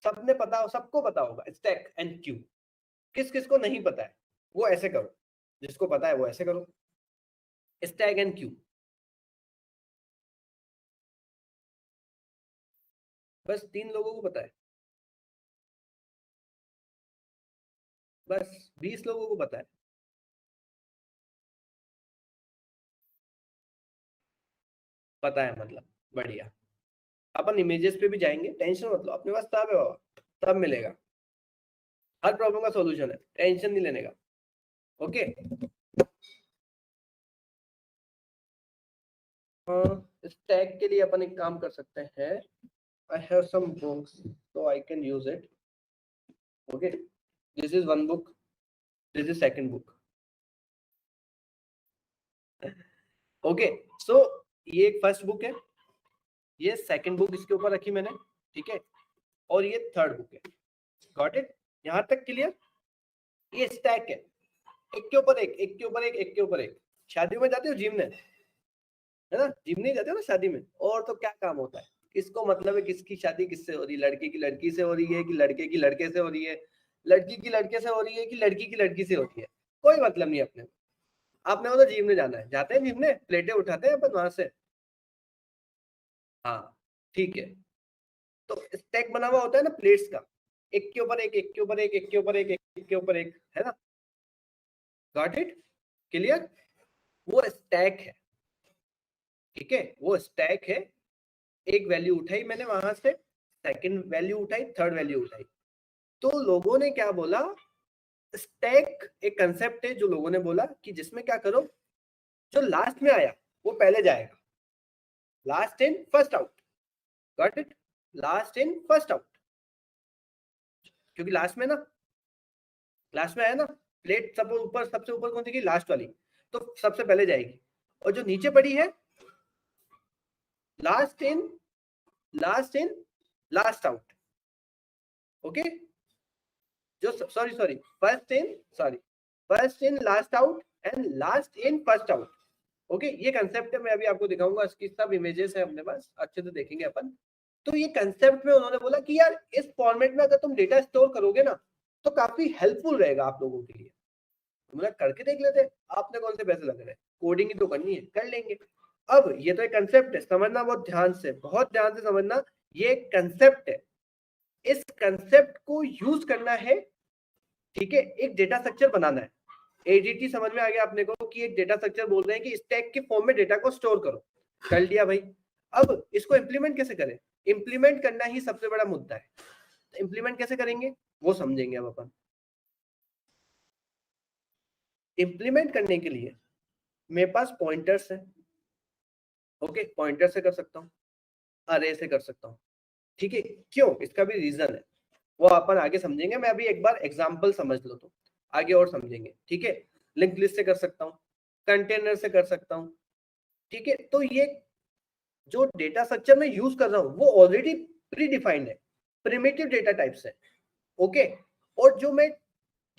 सबने पता हो, सबको पता होगा स्टैक एंड क्यू। किस किस को नहीं पता है वो ऐसे करो, जिसको पता है वो ऐसे करो, स्टैक एंड क्यू। बस 3 लोगों को पता है, बस 20 लोगों को पता है। पता है मतलब बढ़िया। अपन इमेजेस पे भी जाएंगे, टेंशन मत लो, अपने पास तब है बाबा, तब मिलेगा। हर प्रॉब्लम का सॉल्यूशन है, टेंशन नहीं लेने का। ओके स्टैक के लिए अपन एक काम कर सकते हैं, I have some books so I can use it. Okay, this is one book, this is second book. Okay, so ये एक फर्स्ट बुक है, ये सेकंड बुक इसके ऊपर रखी मैंने, ठीक है, और ये थर्ड बुक है। Got it? यहां तक क्लियर? ये स्टैक है, एक के ऊपर एक, एक के ऊपर एक, एक के ऊपर एक। शादी में जाते हो जिम में, है ना, जिम नहीं जाते हो ना शादी में, और तो क्या काम होता है, किसको मतलब है किसकी शादी किससे हो रही है, लड़के की लड़की से हो रही है कि लड़के की लड़के से हो रही है, लड़की की लड़के से हो रही है कि लड़की की लड़की से होती है, कोई मतलब नहीं अपने। आपने वो तो जिम में जाना है, जाते हैं जिम में, प्लेटें उठाते हैं अपन वहां से। हाँ ठीक है, तो स्टैक बना हुआ होता है ना प्लेट्स का, एक के ऊपर एक, एक के ऊपर एक, एक के ऊपर एक, एक के ऊपर एक, है ना। Got it? क्लियर? वो स्टैक है, ठीक है, वो स्टैक है। एक वैल्यू उठाई मैंने वहां से, सेकंड वैल्यू उठाई, थर्ड वैल्यू उठाई, तो लोगों ने क्या बोला, स्टैक एक कंसेप्ट है जो लोगों ने बोला कि जिसमें क्या करो, जो लास्ट में आया वो पहले जाएगा, last in first out. Got it? Last in first out, क्योंकि लास्ट में ना, लास्ट में आया ना, प्लेट सब ऊपर, सबसे ऊपर कौन सी, लास्ट वाली, तो सबसे पहले जाएगी, और जो नीचे पड़ी है last in, last in, last out. Okay, जो sorry sorry first in, sorry first in last out and last in first out. Okay, ये कंसेप्ट है, मैं अभी आपको दिखाऊंगा, इसकी सब इमेजेस है अपने पास, अच्छे से देखेंगे अपन। तो ये कंसेप्ट में उन्होंने बोला कि यार इस फॉर्मेट में अगर तुम डेटा स्टोर करोगे ना तो काफी हेल्पफुल रहेगा आप लोगों के लिए। तुमने करके देख लेते, आपने कौन से पैसे लग रहे हैं, कोडिंग ही तो करनी है, कर लेंगे। अब ये तो एक कंसेप्ट है, समझना बहुत ध्यान से, बहुत ध्यान से समझना, ये एक कंसेप्ट है, इस कंसेप्ट को यूज करना है, ठीक है, एक डेटा स्ट्रक्चर बनाना है। एडीटी समझ में आ गया अपने को कि एक डेटा स्ट्रक्चर बोल रहे हैं कि स्टैक के फॉर्म में डेटा को स्टोर करो, कर लिया भाई। अब इसको इंप्लीमेंट कैसे करें, इंप्लीमेंट करना ही सबसे बड़ा मुद्दा है, तो इंप्लीमेंट कैसे करेंगे वो समझेंगे अब अपन। इंप्लीमेंट करने के लिए मेरे पास पॉइंटर्स है, ओके, पॉइंटर से कर सकता हूँ, अरे से कर सकता हूँ, ठीक है, क्यों, इसका भी रीजन है, वो अपन आगे समझेंगे, मैं अभी एक बार एग्जांपल समझ लो तो आगे और समझेंगे, ठीक है। लिंक लिस्ट से कर सकता हूँ, कंटेनर से कर सकता हूँ, ठीक है। तो ये जो डेटा स्ट्रक्चर मैं यूज कर रहा हूँ वो ऑलरेडी प्री डिफाइंड है, प्रिमिटिव डेटा टाइप्स है, ओके। और जो मैं,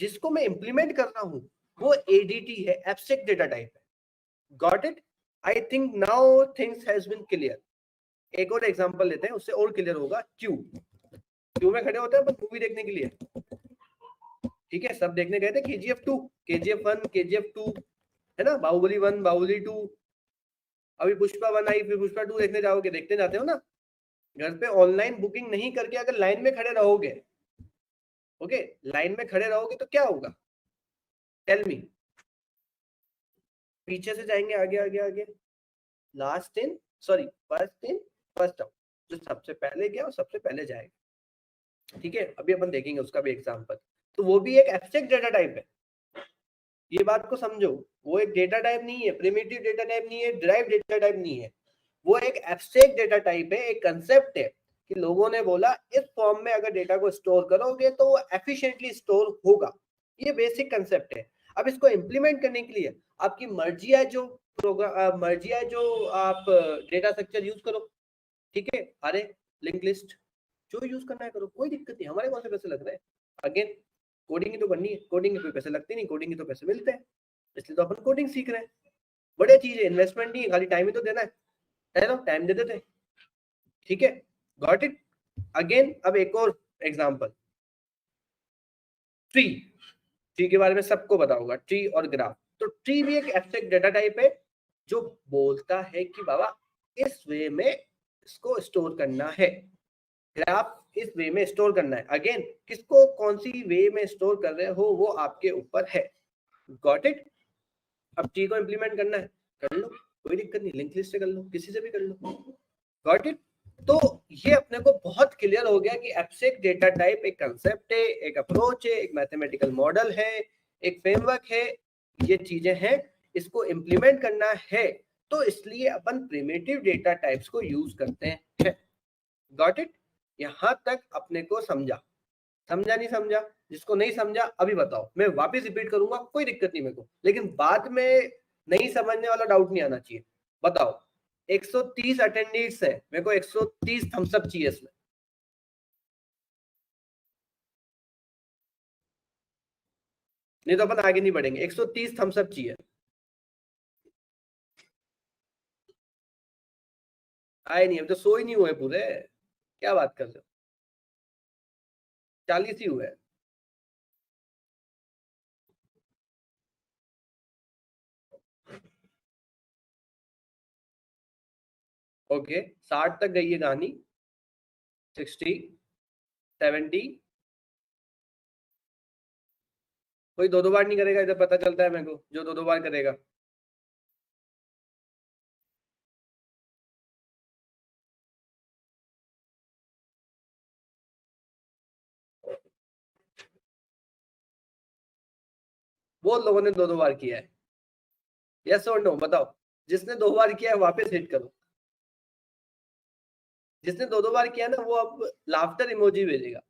जिसको मैं इंप्लीमेंट कर रहा हूँ वो एडीटी है, एब्स्ट्रैक्ट डेटा टाइप है। Got it? I think now things has been clear. एक और एग्जांपल लेते हैं, उससे और क्लियर होगा। क्यू, क्यू में खड़े होते हैं अपन मूवी देखने के लिए, ठीक है, सब देखने गए थे केजीएफ 2, केजीएफ 1, केजीएफ 2, है ना, बाहुबली 1, बाहुबली 2, अभी पुष्पा 1 आई, फिर पुष्पा 2 देखने जाओगे, देखते जाते हो ना। घर पे ऑनलाइन बुकिंग नहीं करके अगर लाइन में खड़े रहोगे, ओके, लाइन में खड़े रहोगे तो क्या होगा, टेल मी। पीछे से जाएंगे, आगे आगे आगे, last in, sorry first in first out, जो सबसे पहले गया और सबसे पहले जाएगा, ठीक है। अभी अपन देखेंगे उसका भी एग्जांपल। तो वो भी एक एब्स्ट्रैक्ट डेटा टाइप है, ये बात को समझो, वो एक डेटा टाइप नहीं है, प्रिमिटिव डेटा टाइप नहीं है, डिराइव्ड डेटा टाइप नहीं है, वो एक एब्स्ट्रैक्ट डेटा टाइप है, एक कंसेप्ट है कि लोगों ने बोला इस फॉर्म में अगर डेटा को स्टोर करोगे तो वो एफिशिएंटली स्टोर होगा, ये बेसिक कंसेप्ट है। अब इसको इंप्लीमेंट करने के लिए आपकी मर्जी है, जो प्रोग्राम मर्जी है, जो आप डेटा स्ट्रक्चर यूज करो, ठीक है, अरे लिंक लिस्ट जो यूज करना है करो, कोई दिक्कत नहीं, हमारे कौन से पैसे लग रहे हैं, अगेन कोडिंग ही तो करनी है, कोडिंग के कोई पैसे लगते नहीं, कोडिंग के तो पैसे मिलते हैं, इसलिए तो अपन कोडिंग सीख रहे हैं। बढ़िया चीज है, इन्वेस्टमेंट नहीं है, खाली टाइम ही तो देना है ना, टाइम दे देते, ठीक है। Got it? अगेन अब एक और एग्जाम्पल ट्री के बारे में सबको पता होगा, ट्री और ग्राफ। तो ट्री भी एक एब्स्ट्रैक्ट डेटा टाइप है जो बोलता है कि बाबा इस वे में इसको स्टोर करना है, ग्राफ इस वे में स्टोर करना है। अगेन किसको कौन सी वे में स्टोर कर रहे हो वो आपके ऊपर है। Got it. अब ट्री को इंप्लीमेंट करना है, कर लो, कोई दिक्कत नहीं, लिंक लिस्ट से कर लो, किसी से भी कर लो। Got it. तो ये अपने को बहुत क्लियर हो गया कि एब्स्ट्रैक्ट डेटा टाइप एक कंसेप्ट है, एक अप्रोच है, एक मैथमेटिकल मॉडल है, एक फ्रेमवर्क है, ये चीजें हैं, इसको इंप्लीमेंट करना है तो इसलिए अपन प्रिमिटिव डेटा टाइप्स को यूज करते हैं। Got it. यहां तक अपने को समझा? समझा नहीं समझा? जिसको नहीं समझा अभी बताओ, मैं वापस रिपीट करूंगा, कोई दिक्कत नहीं मेरे को, लेकिन बाद में नहीं समझने वाला डाउट नहीं आना चाहिए। बताओ 130 अटेंडेंट्स है, मेरे को 130 थम्स अप चाहिए इसमें। नहीं तो अपन आगे नहीं बढ़ेंगे। 130 थम्स अप चाहिए। आए नहीं, अब तो सो ही नहीं हुए पूरे, क्या बात कर रहे हो? 40 ही हुए। ओके 60 तक गई है कहानी, 60, 70। कोई दो दो बार नहीं करेगा इधर, पता चलता है मेरे को, जो दो दो बार करेगा। बहुत लोगों ने दो दो बार किया है। यस और नो बताओ, जिसने दो बार किया है वापस हिट करो। जिसने दो दो बार किया ना वो अब लाफ्टर इमोजी भेजेगा।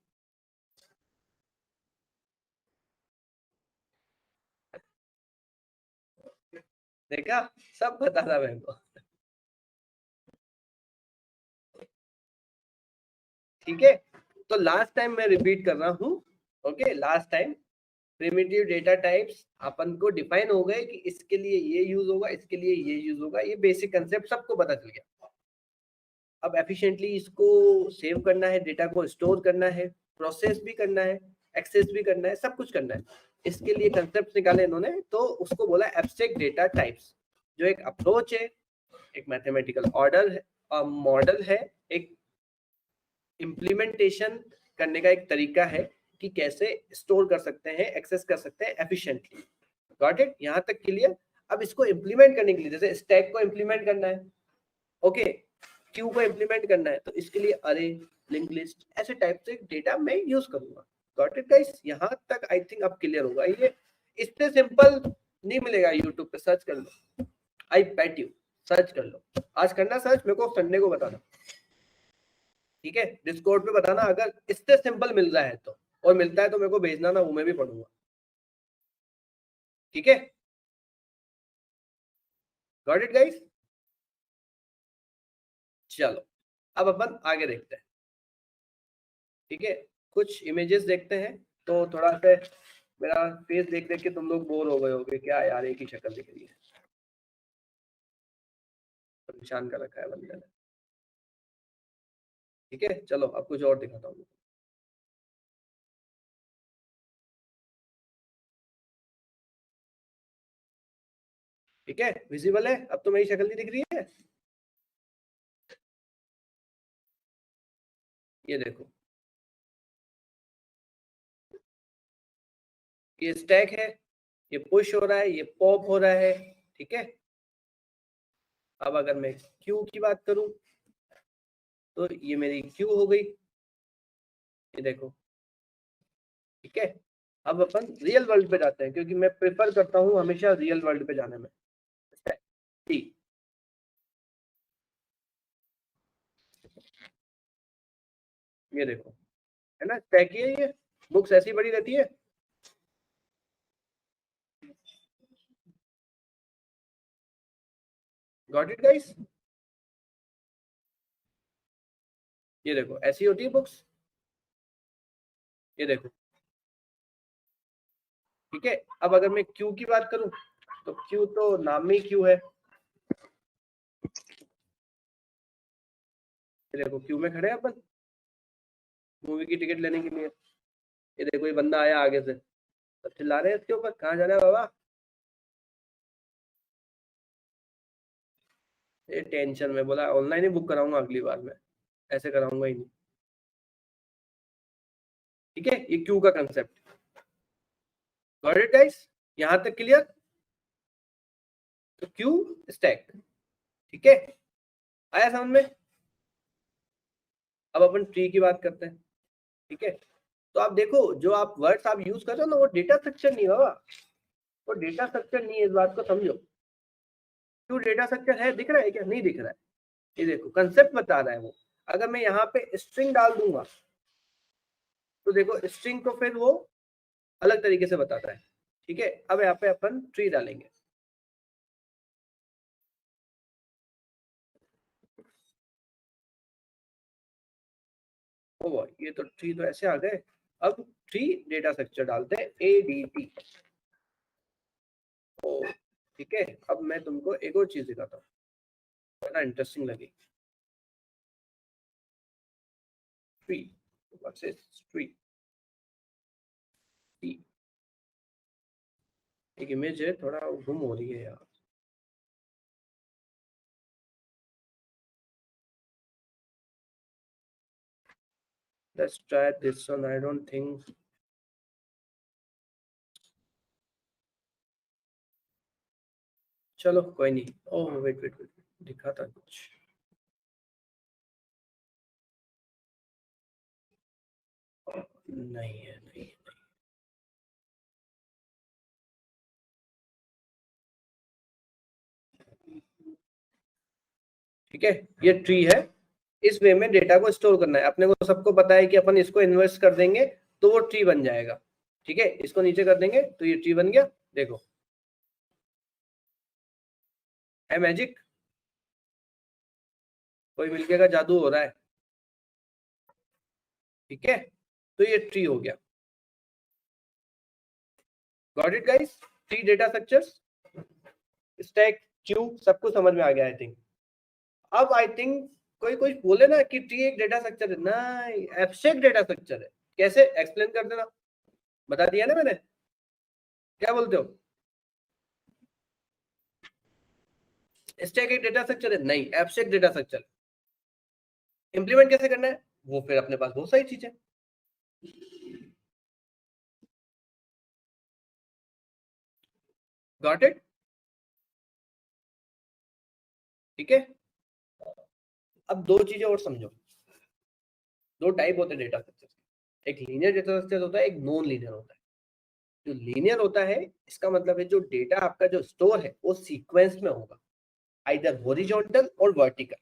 देखा, सब पता था मेरे को। ठीक है, तो लास्ट टाइम मैं रिपीट कर रहा हूँ। Okay last time, primitive data types अपन को डिफाइन हो गए कि इसके लिए ये यूज होगा, इसके लिए ये यूज होगा, ये बेसिक कंसेप्ट सबको पता चल गया। अब एफिशिएंटली इसको सेव करना है, डेटा को स्टोर करना है, प्रोसेस भी करना है, एक्सेस भी करना है, सब कुछ करना है। इसके लिए कंसेप्ट निकाले इन्होंने, तो उसको बोला एब्स्ट्रैक्ट डेटा टाइप्स, जो एक अप्रोच है, एक मैथमेटिकल ऑर्डर है, मॉडल है, एक इम्प्लीमेंटेशन करने का एक तरीका है कि कैसे स्टोर कर सकते हैं, एक्सेस कर सकते हैं एफिशिएंटली। गॉट इट, यहां तक क्लियर। अब इसको इम्प्लीमेंट करने के लिए, जैसे स्टैक को इम्प्लीमेंट करना है, ओके, क्यू को इम्प्लीमेंट करना है, तो इसके लिए अरे, लिंक लिस्ट, ऐसे टाइप से डेटा मैं यूज करूंगा। गॉट इट गाइस, यहां तक आई थिंक अब क्लियर होगा। ये इससे सिंपल नहीं मिलेगा, यूट्यूब पे सर्च कर लो, आई बेट यू, सर्च कर लो। आज करना सर्च, मेरे को संडे को बताना, ठीक है? डिस्कॉर्ड पे बताना अगर इससे सिंपल मिल रहा है तो, और मिलता है तो मेरे को भेजना ना, वो मैं भी पढ़ूंगा। ठीक है, गॉट इट गाइस। चलो अब अपन आगे देखते हैं। ठीक है, कुछ इमेजेस देखते हैं। तो थोड़ा सा मेरा फेस देख देख के तुम लोग बोर हो गए होगे, क्या यार एक ही शक्ल दिख रही है, परेशान कर रखा है बंदे ने। ठीक है, चलो अब कुछ और दिखाता हूँ। ठीक है, विजिबल है अब तो, मेरी शक्ल नहीं दिख रही है। ये देखो, ये स्टैक है, ये पुश हो रहा है, ये पॉप हो रहा है। ठीक है, अब अगर मैं क्यू की बात करूं तो ये मेरी क्यू हो गई, ये देखो। ठीक है, अब अपन रियल वर्ल्ड पे जाते हैं, क्योंकि मैं प्रेफर करता हूं हमेशा रियल वर्ल्ड पे जाने में। ठीक, ये देखो, है ना, स्टैक ही है ये, बुक्स ऐसी बड़ी रहती है। गॉट इट गाइस, ये देखो ऐसी होती है बुक्स, ये देखो। ठीक है, अब अगर मैं क्यू की बात करूं तो क्यू तो नाम में ही क्यू है। ये देखो क्यू में खड़े हैं अपन। मूवी की टिकट लेने के लिए। ये देखो ये बंदा आया आगे से, सब चिल्ला रहे हैं इसके ऊपर, कहाँ जाना है बाबा। ये टेंशन में बोला ऑनलाइन ही बुक कराऊंगा अगली बार में, ऐसे कराऊंगा ही नहीं। ठीक है, ये क्यू का कंसेप्ट। गॉट इट गाइस, यहां तक क्लियर। तो क्यू स्टैक, ठीक है, आया समझ में। अब अपन ट्री की बात करते हैं। ठीक है, तो आप देखो जो आप वर्ड्स आप यूज कर रहे हो ना, वो डेटा स्ट्रक्चर नहीं बाबा, वो डेटा स्ट्रक्चर नहीं है, इस बात को समझो। क्यों डेटा स्ट्रक्चर है, दिख रहा है क्या, नहीं दिख रहा है। ये देखो कंसेप्ट बता रहा है वो। अगर मैं यहाँ पे स्ट्रिंग डाल दूंगा तो देखो स्ट्रिंग को फिर वो अलग तरीके से बताता है। ठीक है, अब यहाँ पे अपन ट्री डालेंगे। ओ ये तो ट्री तो ऐसे आ गए। अब ट्री डेटा स्ट्रक्चर डालते हैं ADT। ओ ठीक है, अब मैं तुमको एक और चीज दिखाता हूँ, बड़ा इंटरेस्टिंग लगेगी। ट्री वर्सेस ट्री, एक इमेज है थोड़ा गुम हो रही है यार। Let's try this one. I don't think. चलो कोई नहीं। ओह वेट वेट वेट, दिखा था कुछ। नहीं है, नहीं है। ठीक है, ये ट्री है। इस वे में डेटा को स्टोर करना है अपने को, सबको पता है कि अपन इसको इन्वर्स कर देंगे तो वो ट्री बन जाएगा। ठीक है, इसको नीचे कर देंगे तो ये ट्री बन गया। देखो है मैजिक, कोई मिलके का जादू हो रहा है। ठीक है, तो ये ट्री हो गया। Got it guys, tree data structures, stack, Q, सब कुछ समझ में आ गया आई थिंक। अब आई थिंक कोई कोई बोले ना कि ट्री एक डेटा स्ट्रक्चर है, ना एब्स्ट्रैक्ट डेटा स्ट्रक्चर है। कैसे, एक्सप्लेन कर देना। बता दिया ना मैंने, क्या बोलते हो। स्टैक एक डेटा स्ट्रक्चर है, नहीं एब्स्ट्रैक्ट डेटा स्ट्रक्चर। इंप्लीमेंट कैसे करना है, वो फिर अपने पास बहुत सारी चीजें। Got it. ठीक है, अब दो चीजें और समझो। दो टाइप होते हैं डेटा स्ट्रक्चर, एक लीनियर डेटा स्ट्रक्चर होता है, एक नॉन लीनियर होता है। जो लीनियर होता है इसका मतलब है जो डेटा आपका जो स्टोर है वो सीक्वेंस में होगा, आइदर हॉरिजॉन्टल और वर्टिकल।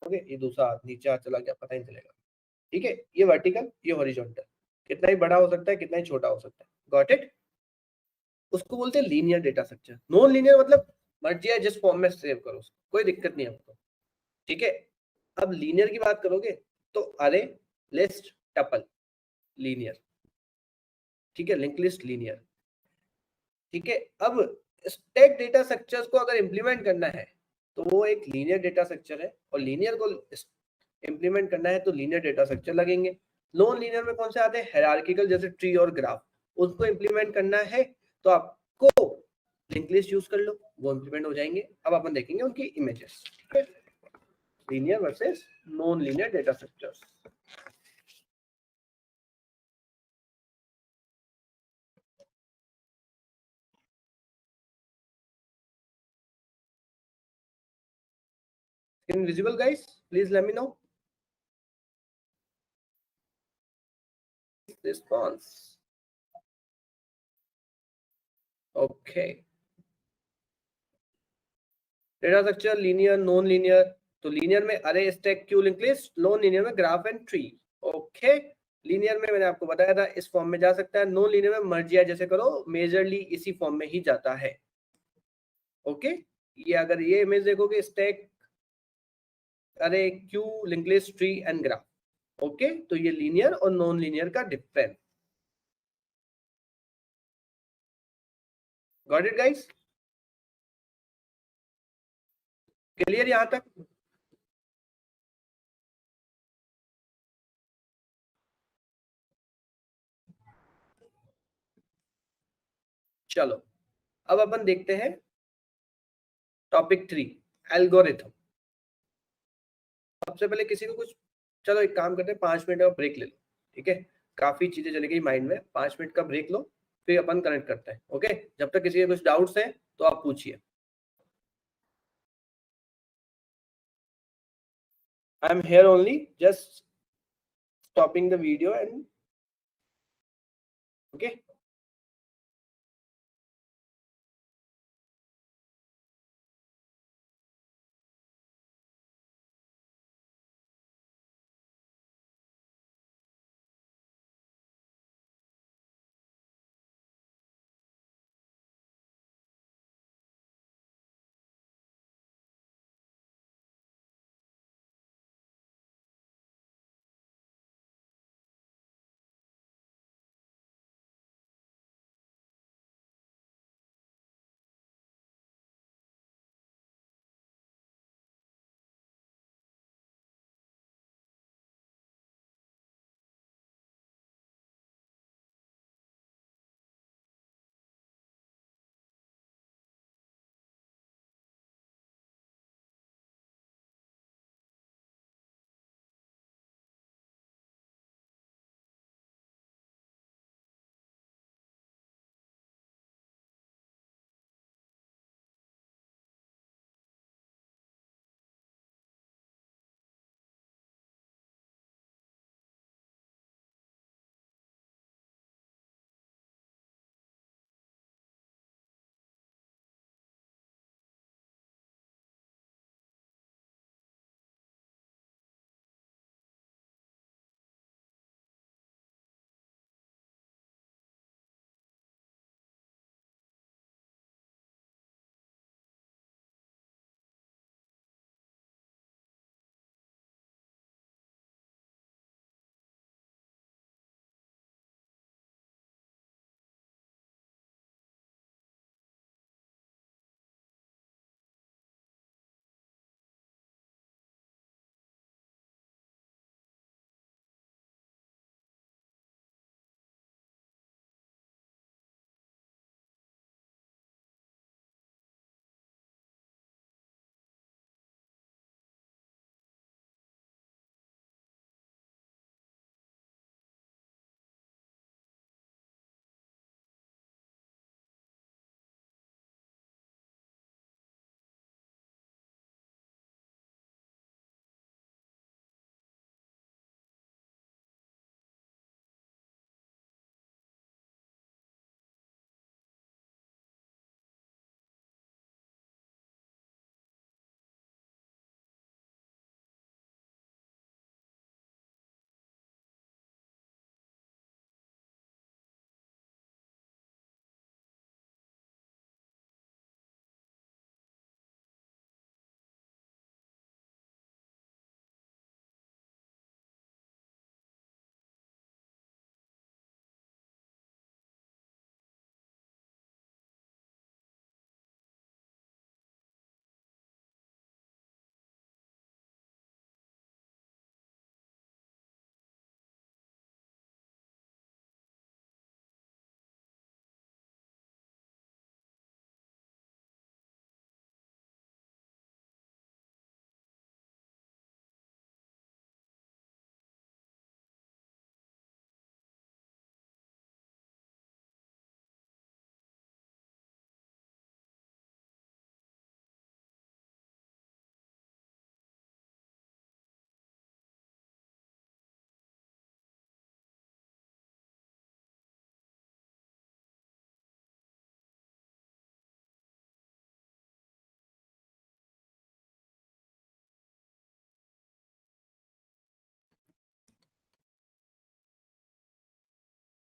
ओके, ये दूसरा नीचे हाथ चला गया पता ही नहीं चलेगा। ठीक है, ये वर्टिकल ये हॉरिजॉन्टल, कितना ही बड़ा हो सकता है कितना ही छोटा हो सकता है। Got it. उसको बोलते हैं linear data structure. Non linear मतलब मर्जी है जिस फॉर्म में सेव करो उसको, कोई दिक्कत नहीं है आपको। ठीक है, अब लीनियर की बात करोगे तो अरे, लिस्ट, टपल, लीनियर। ठीक है, लिंक लिस्ट लीनियर। ठीक है, अब स्टैक डेटा स्ट्रक्चर्स को अगर इंप्लीमेंट करना है तो वो एक लीनियर डेटा स्ट्रक्चर है, और लीनियर को इंप्लीमेंट करना है तो लीनियर डेटा स्ट्रक्चर लगेंगे। नॉन लीनियर में कौन से आते हैं, हायरार्किकल, जैसे ट्री और ग्राफ। उसको इंप्लीमेंट करना है तो आपको लिंक लिस्ट यूज कर लो, वो इंप्लीमेंट हो जाएंगे। अब अपन देखेंगे उनकी इमेजेस। ठीक है, linear versus non linear data structures. Invisible guys, please let me know response. Okay, data structure linear non linear. तो लीनियर में array stack queue link list, non linear में graph and tree. Okay, linear में मैंने आपको बताया था इस form में जा सकता है, नॉन लीनियर में मर्जिया जैसे करो, मेजरली इसी फॉर्म में ही जाता है। ओके, ये अगर ये इमेज देखोगे स्टैक अरे Q link list tree and graph. Okay, तो ये लीनियर और नॉन लीनियर का difference. Got it guys, clear यहां तक। चलो अब अपन देखते हैं टॉपिक 3, एल्गोरिथम। सबसे पहले किसी को कुछ, चलो एक काम करते हैं, 5 मिनट का ब्रेक ले लो, ठीक है? काफी चीजें चली गई माइंड में, 5 मिनट का ब्रेक लो, फिर अपन कनेक्ट करते हैं। ओके, जब तक किसी के कुछ डाउट्स हैं तो आप पूछिए। I am here only, just stopping the video and okay.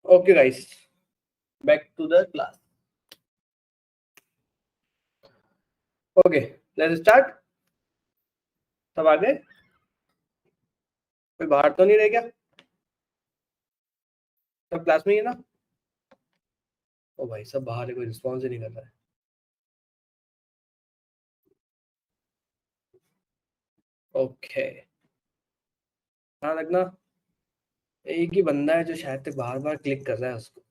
Okay guys, back to the class. Okay, let's start. सब आ गए? कोई बाहर तो नहीं रह गया? सब क्लास में ही है ना? ओ भाई, सब बाहर है, कोई रिस्पॉन्स ही नहीं कर रहा है। ओके, ध्यान रखना, एक ही बंदा है जो शायद तक बार बार क्लिक कर रहा है उसको।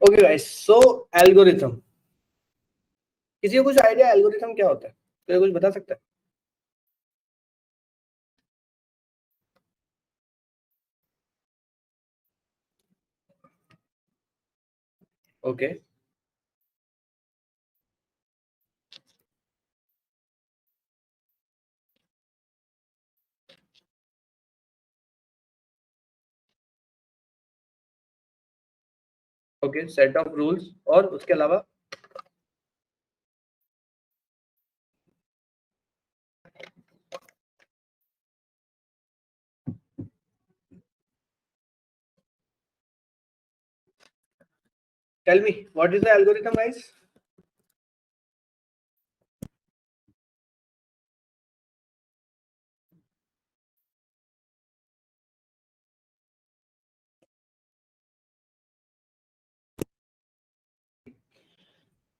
ओके गाइस, सो एल्गोरिथम, किसी को कुछ आइडिया एल्गोरिथम क्या होता है? कोई कुछ बता सकता है? Okay, okay, set of rules, और उसके अलावा? Tell me what is the algorithm guys?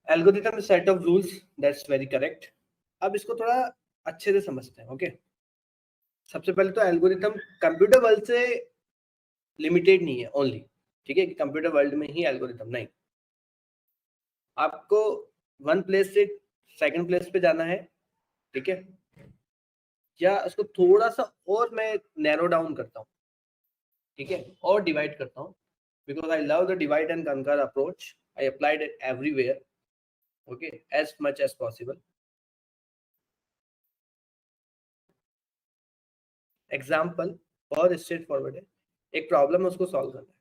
Algorithm set of rules, that's very correct. अब इसको थोड़ा अच्छे से समझते हैं। ओके, सबसे पहले तो एल्गोरिथम कंप्यूटर वर्ल्ड से लिमिटेड नहीं है ओनली, ठीक है, कि कंप्यूटर वर्ल्ड में ही एल्गोरिथम नहीं। आपको वन प्लेस से सेकंड प्लेस पे जाना है, ठीक है, या उसको थोड़ा सा और मैं नैरो डाउन करता हूँ, ठीक है, और डिवाइड करता हूँ, because I love the divide and conquer approach, I applied it everywhere, okay, as much as possible. Example और स्ट्रेट फॉरवर्ड है, एक प्रॉब्लम है, उसको सॉल्व करना है,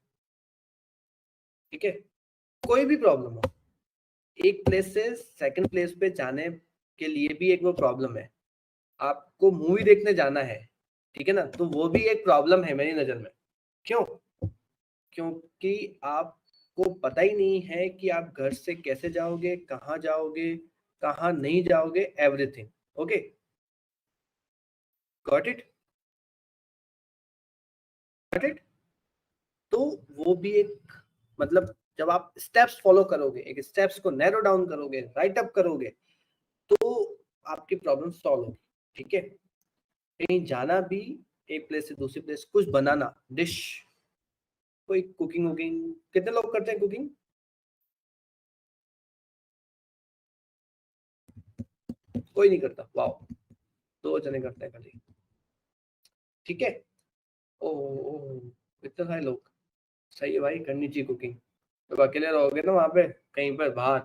ठीक है, कोई भी प्रॉब्लम हो, एक प्लेस से सेकंड प्लेस पे जाने के लिए भी एक वो प्रॉब्लम है। आपको मूवी देखने जाना है, ठीक है ना, तो वो भी एक प्रॉब्लम है मेरी नजर में। क्यों? क्योंकि आपको पता ही नहीं है कि आप घर से कैसे जाओगे, कहाँ नहीं जाओगे, everything. Okay, got it, got it. तो वो भी एक, मतलब जब आप स्टेप्स फॉलो करोगे, एक स्टेप्स को नैरो डाउन करोगे, राइट अप करोगे, तो आपकी प्रॉब्लम सॉल्व होगी, ठीक है। कहीं जाना भी, एक प्लेस से दूसरी प्लेस, कुछ बनाना, डिश, कोई कुकिंग वुकिंग, कितने लोग करते हैं कुकिंग? कोई नहीं करता, वाओ, दो जने करते हैं खाली, ठीक है। ओ, इतने सारे लोग, सही है भाई, करनी चाहिए कुकिंग। जब अकेले रहोगे ना वहां पे कहीं पर बाहर,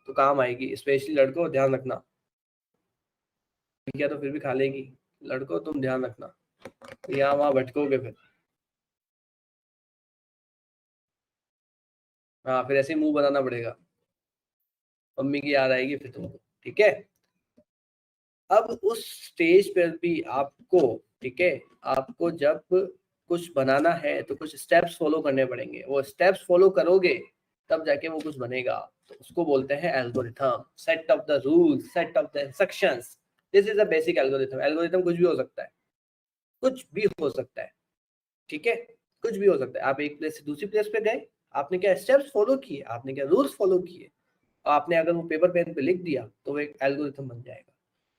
तो काम आएगी, स्पेशली लड़कों, ध्यान रखना। क्या तो फिर भी खा लेगी, लड़कों तुम ध्यान रखना, यहाँ वहां भटकोगे फिर। हाँ, फिर ऐसे ही मुंह बनाना पड़ेगा, मम्मी की याद आएगी फिर तुमको, ठीक है। अब उस स्टेज पर भी आपको, ठीक है, आपको जब कुछ बनाना है तो कुछ स्टेप्स फॉलो करने पड़ेंगे, वो स्टेप्स फॉलो करोगे तब जाके वो कुछ बनेगा। तो उसको बोलते हैं algorithm, set of the rules, set of the instructions. This is a basic algorithm. Algorithm कुछ भी हो सकता है, कुछ भी हो सकता है, ठीक है, कुछ भी हो सकता है। आप एक प्लेस से दूसरी प्लेस पे गए, आपने क्या स्टेप्स फॉलो किए, आपने क्या रूल्स फॉलो किए, आपने अगर वो पेपर पेन पे लिख दिया तो वो एक एल्गोरिथम बन जाएगा।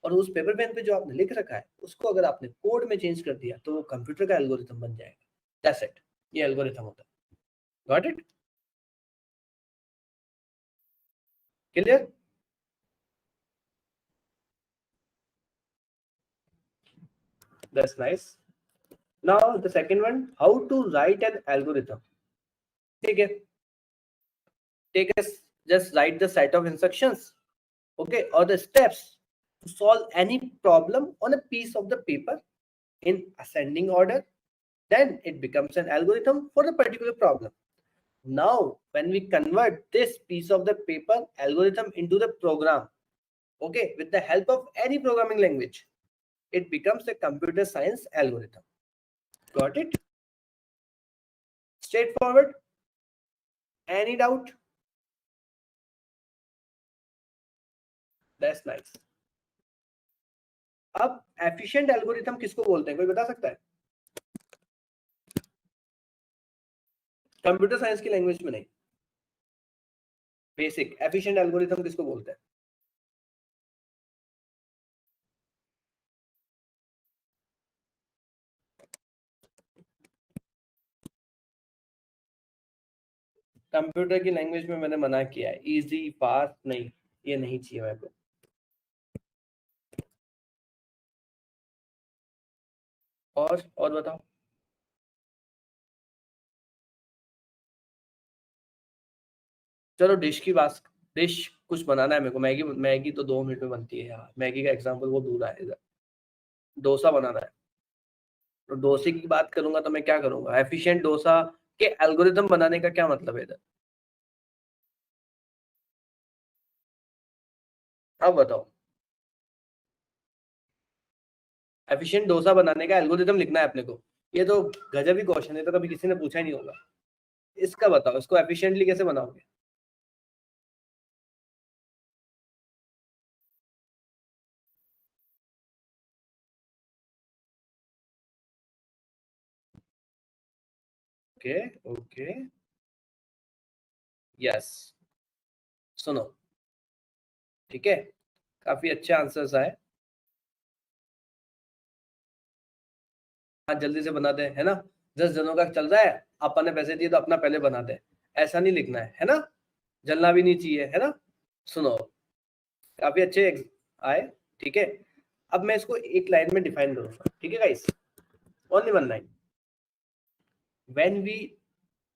और उस पेपर पेन पे जो आपने लिख रखा है उसको अगर आपने कोड में चेंज कर दिया तो वो कंप्यूटर का एल्गोरिथम बन जाएगा। दैट्स इट, ये एल्गोरिथम होता है। Got it? Clear? That's nice. Now the second one, how to write an algorithm, ठीक है। Take us, just write the set of instructions, okay, or the steps to solve any problem on a piece of the paper in ascending order, then it becomes an algorithm for a particular problem. Now when we convert this piece of the paper algorithm into the program, okay, with the help of any programming language, it becomes a computer science algorithm. Got it? Straightforward? Any doubt? That's nice. अब efficient algorithm किसको बोलते हैं, कोई बता सकता है? Computer science की language में नहीं, बेसिक एफिशिएंट एल्गोरिथम किसको बोलते हैं? कंप्यूटर की लैंग्वेज में मैंने मना किया है, इजी फास्ट नहीं, ये नहीं चाहिए मेरे को। और बताओ। चलो डिश की बात, डिश कुछ बनाना है मेरे को, मैगी, मैगी तो 2 मिनट में बनती है यार, मैगी का एग्जांपल वो दूर आएगा। डोसा बनाना है, तो डोसे की बात करूंगा तो मैं क्या करूंगा, एफिशिएंट डोसा के एल्गोरिदम बनाने का क्या मतलब है इधर, अब बताओ। एफिशिएंट डोसा बनाने का एल्गोरिदम लिखना है अपने को, ये तो गजब ही क्वेश्चन है, तो कभी किसी ने पूछा ही नहीं होगा। इसका बताओ, इसको एफिशिएंटली कैसे बनाओगे। ओके ओके, यस, सुनो, ठीक है, काफी अच्छे आंसर्स आए। हाँ जल्दी से बना दे, है ना, 10 जनों का चल रहा है, अपन ने पैसे दिए तो अपना पहले बना दे, ऐसा नहीं लिखना है ना, जलना भी नहीं चाहिए, है ना। सुनो, काफी अच्छे आए, ठीक है। अब मैं इसको एक लाइन में डिफाइन करूंगा, ठीक है guys, only one line. When we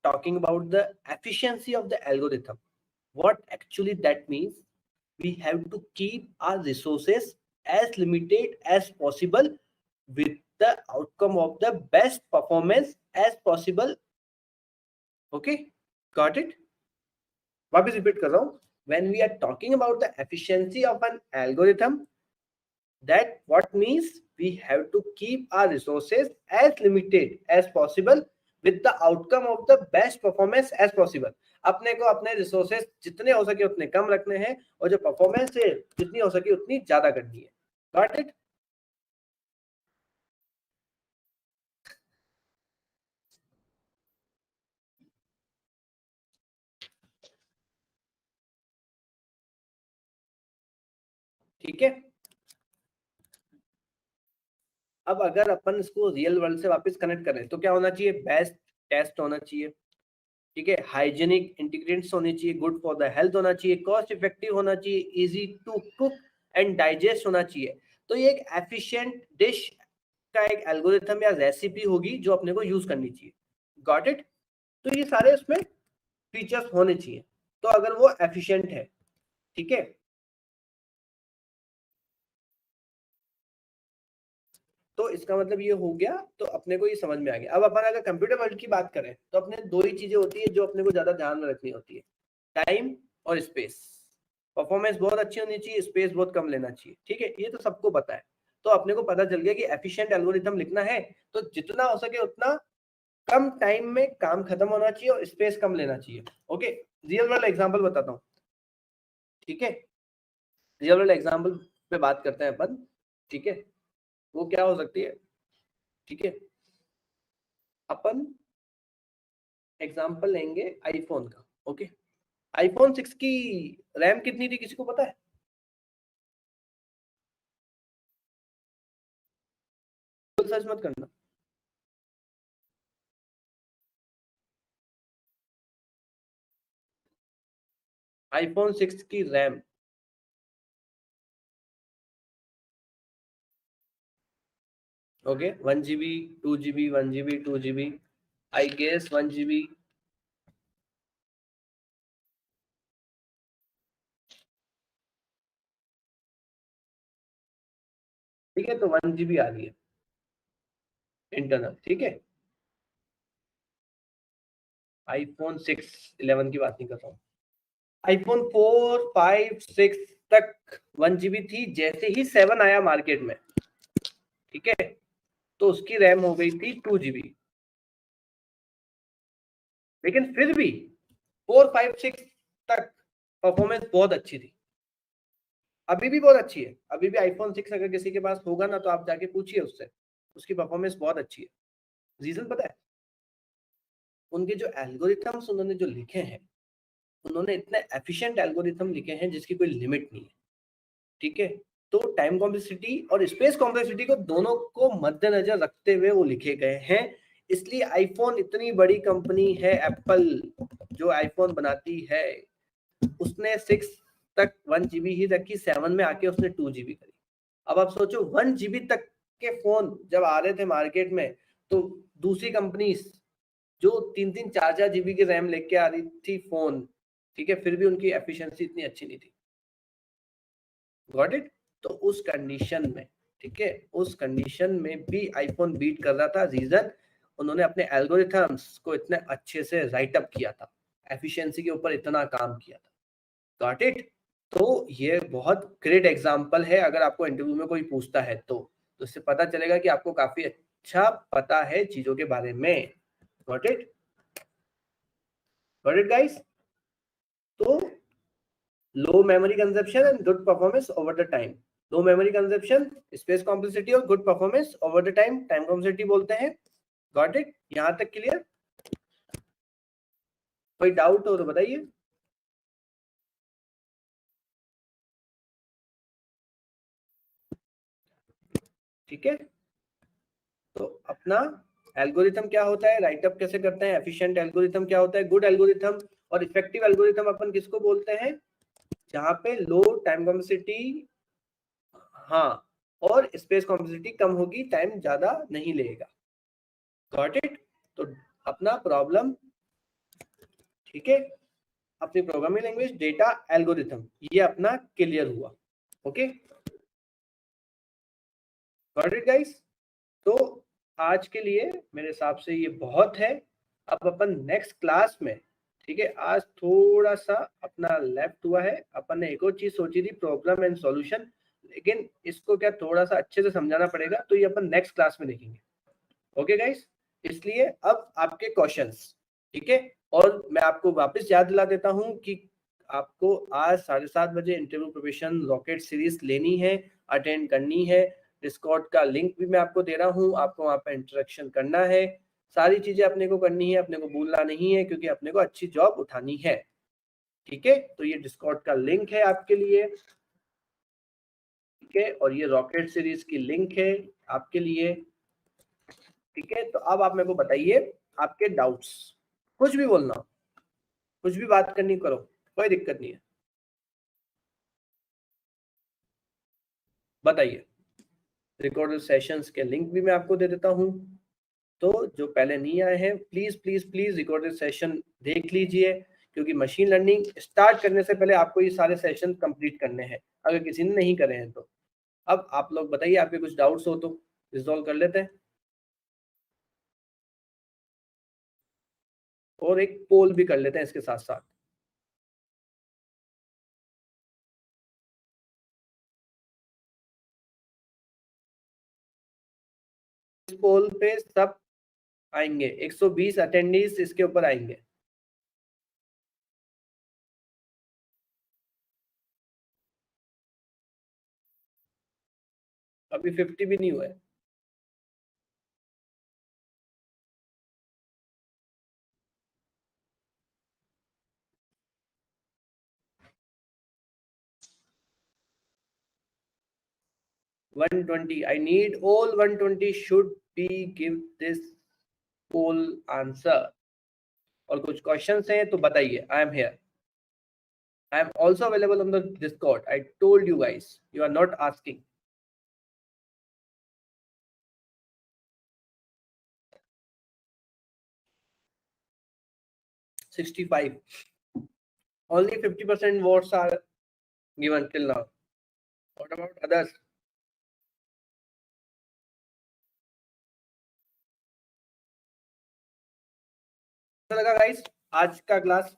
talking about the efficiency of the algorithm, what actually that means, we have to keep our resources as limited as possible with the outcome of the best performance as possible. Okay, got it? वापस repeat कर रहा हूं, when we are talking about the efficiency of an algorithm, that what means we have to keep our resources as limited as possible with the outcome of the best performance as possible. अपने को अपने resources जितने हो सके उतने कम रखने हैं, और जो परफॉर्मेंस है जितनी हो सके उतनी ज्यादा करनी है। Got it? ठीक है। अब अगर अपन इसको रियल वर्ल्ड से वापस कनेक्ट करें तो क्या होना चाहिए, बेस्ट टेस्ट होना चाहिए, ठीक है, हाइजीनिक इंटीग्रेंट्स होने चाहिए, गुड फॉर द हेल्थ होना चाहिए, कॉस्ट इफेक्टिव होना चाहिए, easy to cook and digest होना चाहिए। तो ये एक एफिशिएंट डिश का एक एल्गोरिथम या रेसिपी होगी जो अपने को यूज करनी चाहिए। Got it? तो ये सारे उसमें फीचर्स होने चाहिए, तो अगर वो एफिशिएंट है, ठीक है। तो इसका मतलब ये हो गया, तो अपने को ये समझ में आ गया। अब अपन अगर कंप्यूटर वर्ल्ड की बात करें तो अपने दो ही चीजें होती है जो अपने को ज्यादा ध्यान में रखनी होती है, टाइम और स्पेस। परफॉर्मेंस बहुत अच्छी होनी चाहिए, स्पेस बहुत कम लेना चाहिए, ठीक है, ये तो सबको पता है। तो अपने को पता चल गया कि एफिशिएंट एल्गोरिथम लिखना है तो जितना हो सके उतना कम टाइम में काम खत्म होना चाहिए और स्पेस कम लेना चाहिए। ओके, रियल वर्ल्ड एग्जांपल बताता हूँ, ठीक है, रियल वर्ल्ड एग्जांपल पे बात करते हैं अपन, ठीक है। वो क्या हो सकती है, ठीक है, अपन एग्जांपल लेंगे आईफोन का। ओके, आईफोन 6 की रैम कितनी थी, किसी को पता है? सर्च मत करना। आईफोन 6 की RAM, okay, 1 GB, 2 GB, 1 GB, 2 GB, I guess 1 GB। ठीक है, तो 1 GB आ रही है इंटरनल, ठीक है। आईफोन 6, 11 की बात नहीं कर रहा हूँ, आईफोन 4, 5, 6 तक 1 GB थी, जैसे ही 7 आया मार्केट में, ठीक है, तो उसकी रैम हो गई थी 2 GB। लेकिन फिर भी 4, 5, 6 तक परफॉर्मेंस बहुत अच्छी थी, अभी भी बहुत अच्छी है। अभी भी आईफोन 6 अगर किसी के पास होगा ना तो आप जाके पूछिए उससे, उसकी परफॉर्मेंस बहुत अच्छी है। रीजन पता है, उनके जो एल्गोरिथम्स उन्होंने जो लिखे हैं, उन्होंने इतने एफिशिएंट एल्गोरिथम लिखे हैं जिसकी कोई लिमिट नहीं है, ठीक है। तो टाइम कॉम्प्लेक्सिटी और स्पेस कॉम्प्लेक्सिटी को दोनों को मद्देनजर रखते हुए वो लिखे गए हैं। इसलिए आईफोन इतनी बड़ी कंपनी है एप्पल, जो आईफोन बनाती है उसने 6 तक 1 GB ही रखी, 7 में आके उसने 2 GB करी। अब आप सोचो 1 GB तक के फोन जब आ रहे थे मार्केट में, तो दूसरी कंपनी जो 3-3 4-4 GB की रैम लेके आ रही थी फोन, ठीक है, फिर भी उनकी एफिशिएंसी इतनी अच्छी नहीं थी। Got it? तो उस कंडीशन में, ठीक है, उस कंडीशन में भी आईफोन बीट कर रहा था। रीजन, उन्होंने अपने एल्गोरिथम्स को इतने अच्छे से राइट अप किया था, एफिशिएंसी के ऊपर इतना काम किया था। Got it? तो ये बहुत ग्रेट एग्जांपल है, अगर आपको इंटरव्यू में कोई पूछता है तो इससे पता चलेगा कि आपको काफी अच्छा पता है चीजों के बारे में। Got it? Got it guys? तो low memory consumption and good performance over the time. Low memory consumption, space complexity और good performance over the time, time complexity बोलते हैं। Got it? यहां तक क्लियर? कोई डाउट हो तो बताइए। ठीक है, तो अपना एल्गोरिथम क्या होता है, राइट अप कैसे करते हैं, एफिशिएंट एल्गोरिथम क्या होता है, गुड एल्गोरिथम और इफेक्टिव एल्गोरिथम अपन किसको बोलते हैं, जहां पे लो टाइम कॉम्प्लेक्सिटी, हाँ, और स्पेस कॉम्प्लेक्सिटी कम होगी, टाइम ज्यादा नहीं लेगा। Got it? तो अपना प्रॉब्लम, ठीक है, अपनी प्रोग्रामिंग लैंग्वेज, डेटा, एल्गोरिथम, ये अपना क्लियर हुआ। Okay, got it guys? तो आज के लिए मेरे हिसाब से ये बहुत है। अब अपन नेक्स्ट क्लास में, ठीक है, आज थोड़ा सा अपना लेफ्ट हुआ है, अपन ने एक और चीज सोची थी, प्रॉब्लम एंड सॉल्यूशन, लेकिन इसको क्या थोड़ा सा अच्छे से समझाना पड़ेगा, तो ये अपन नेक्स्ट क्लास में देखेंगे। Okay guys? इसलिए अब आपके क्वेश्चंस, ठीक है, और मैं आपको वापस याद दिला देता हूं कि आपको आज 7:30 बजे इंटरव्यू प्रिपरेशन रॉकेट सीरीज लेनी है, अटेंड करनी है। डिस्कॉर्ड का लिंक भी मैं आपको दे रहा हूं, आपको वहां पर इंटरेक्शन करना है, सारी चीजें अपने को करनी है, अपने को भूलना नहीं है, क्योंकि अपने को अच्छी जॉब उठानी है। ठीक है, तो ये डिस्कॉर्ड का लिंक है आपके लिए, ठीक है, और ये रॉकेट सीरीज की लिंक है आपके लिए। ठीक है, तो अब आप मेरे को बताइए आपके डाउट्स, कुछ भी बोलना, कुछ भी बात करनी करो, कोई दिक्कत नहीं है, बताइए। रिकॉर्डेड सेशंस के लिंक भी मैं आपको दे देता हूं, तो जो पहले नहीं आए हैं please please please recorded session देख लीजिए, क्योंकि मशीन लर्निंग स्टार्ट करने से पहले आपको ये सारे सेशन कंप्लीट करने हैं, अगर किसी ने नहीं करे हैं तो। अब आप लोग बताइए, आपके कुछ डाउट्स हो तो रिजॉल्व कर लेते हैं, और एक पोल भी कर लेते हैं इसके साथ साथ। इस पोल पे सब आएंगे, 120 अटेंडीज इसके ऊपर आएंगे। अभी 50 भी नहीं हुआ है। $120, I need all 120 should be give this poll answer। और कुछ क्वेश्चंस हैं तो बताइए, I am here, I am also available on the Discord, I told you guys, you are not asking. 65, only 50% votes are given till now, what about others? कैसा लगा guys आज का class?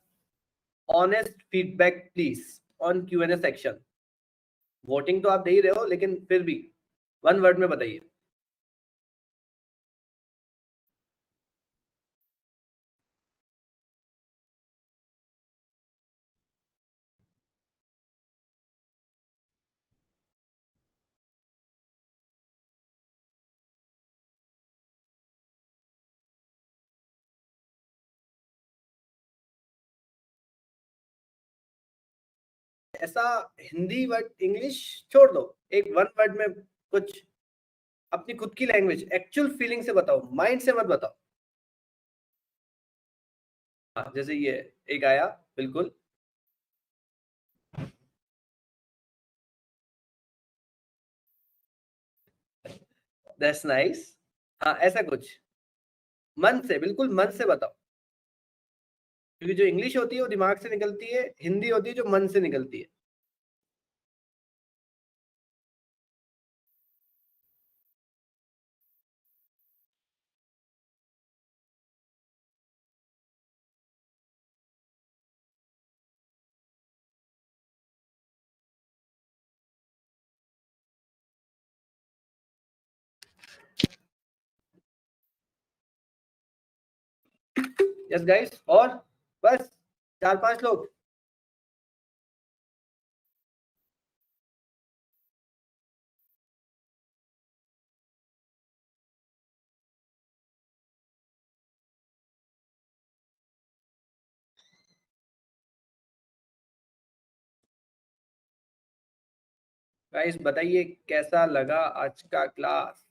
Honest feedback please on Q&A section. Voting तो आप दे ही रहे हो, लेकिन फिर भी 1 वर्ड में बताइए। ऐसा हिंदी वर्ड, इंग्लिश छोड़ दो, एक 1 वर्ड में कुछ अपनी खुद की लैंग्वेज, एक्चुअल फीलिंग से बताओ, माइंड से मत बताओ। हाँ, जैसे ये एक आया, बिल्कुल। That's nice. हाँ, ऐसा कुछ मन से, बिल्कुल मन से बताओ, क्योंकि जो इंग्लिश होती है वो दिमाग से निकलती है, हिंदी होती है जो मन से निकलती है। यस गाइस, और बस 4-5 लोग। गाइस बताइए कैसा लगा आज का क्लास।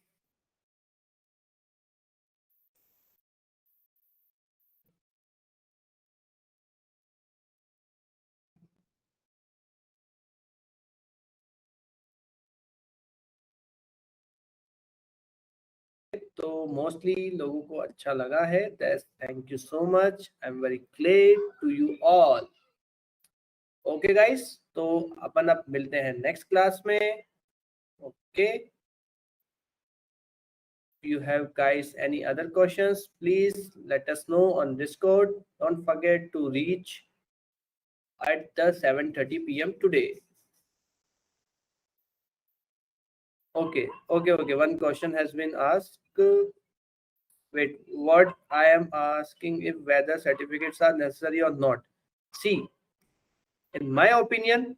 तो मोस्टली लोगों को अच्छा लगा है, thank you so much, I am very glad to you all. Okay guys, तो अपन अब मिलते हैं नेक्स्ट क्लास में। Okay, if you have guys any other questions, please let us know on Discord. Don't forget to reach at the 7:30 p.m. today. Okay, one question has been asked. Wait, what I am asking, if whether certificates are necessary or not. See, in my opinion,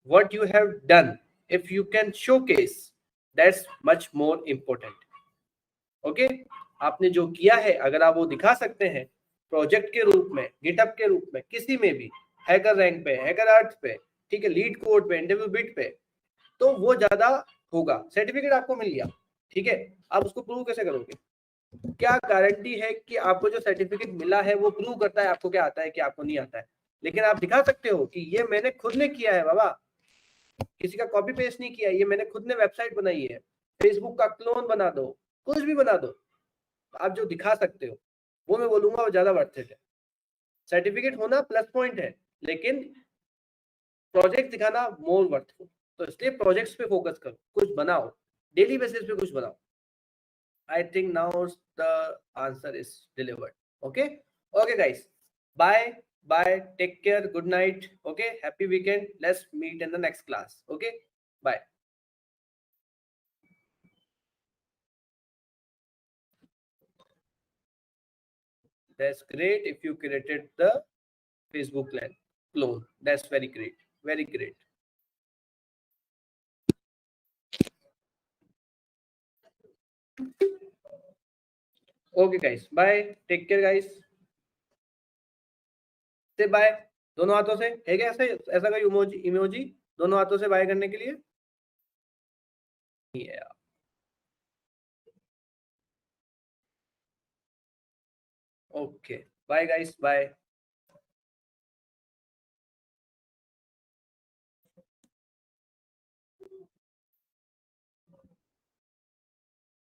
what you have done, if you can showcase, that's much more important. Okay, आपने जो किया है अगर आप वो दिखा सकते हैं प्रोजेक्ट के रूप में, गिटअप के रूप में, किसी में भी, हैकर रैंक पे, हैकर आर्ट्स पे, ठीक है, लीड कोड पे, इंटरव्यू बिट पे, तो वो ज्यादा होगा। सर्टिफिकेट आपको मिल गया, ठीक है, आप उसको प्रूव कैसे करोगे? क्या गारंटी है कि आपको जो सर्टिफिकेट मिला है वो प्रूव करता है आपको क्या आता है, कि आपको नहीं आता है? लेकिन आप दिखा सकते हो कि ये मैंने खुद ने किया है बाबा, किसी का कॉपी पेस्ट नहीं किया, ये मैंने खुद ने वेबसाइट बनाई है, फेसबुक का क्लोन बना दो, कुछ भी बना दो, आप जो दिखा सकते हो वो मैं बोलूंगा वो ज्यादा वर्थ इट है। सर्टिफिकेट होना प्लस पॉइंट है, लेकिन प्रोजेक्ट दिखाना मोर वर्थफुल। तो इसलिए प्रोजेक्ट्स पे फोकस करो, कुछ बनाओ, डेली बेसिस पे कुछ बनाओ। I think now the answer is delivered. Okay, okay guys, bye bye, take care, good night, okay, happy weekend, let's meet in the next class. Okay, bye. That's great if you created the Facebook clone. That's very great, very great. Okay guys, bye, take care guys, say bye. दोनों हाथों से है क्या, ऐसे ऐसा कोई emoji, emoji दोनों हाथों से बाय करने के लिए? नहीं है यार। Okay, bye guys, bye.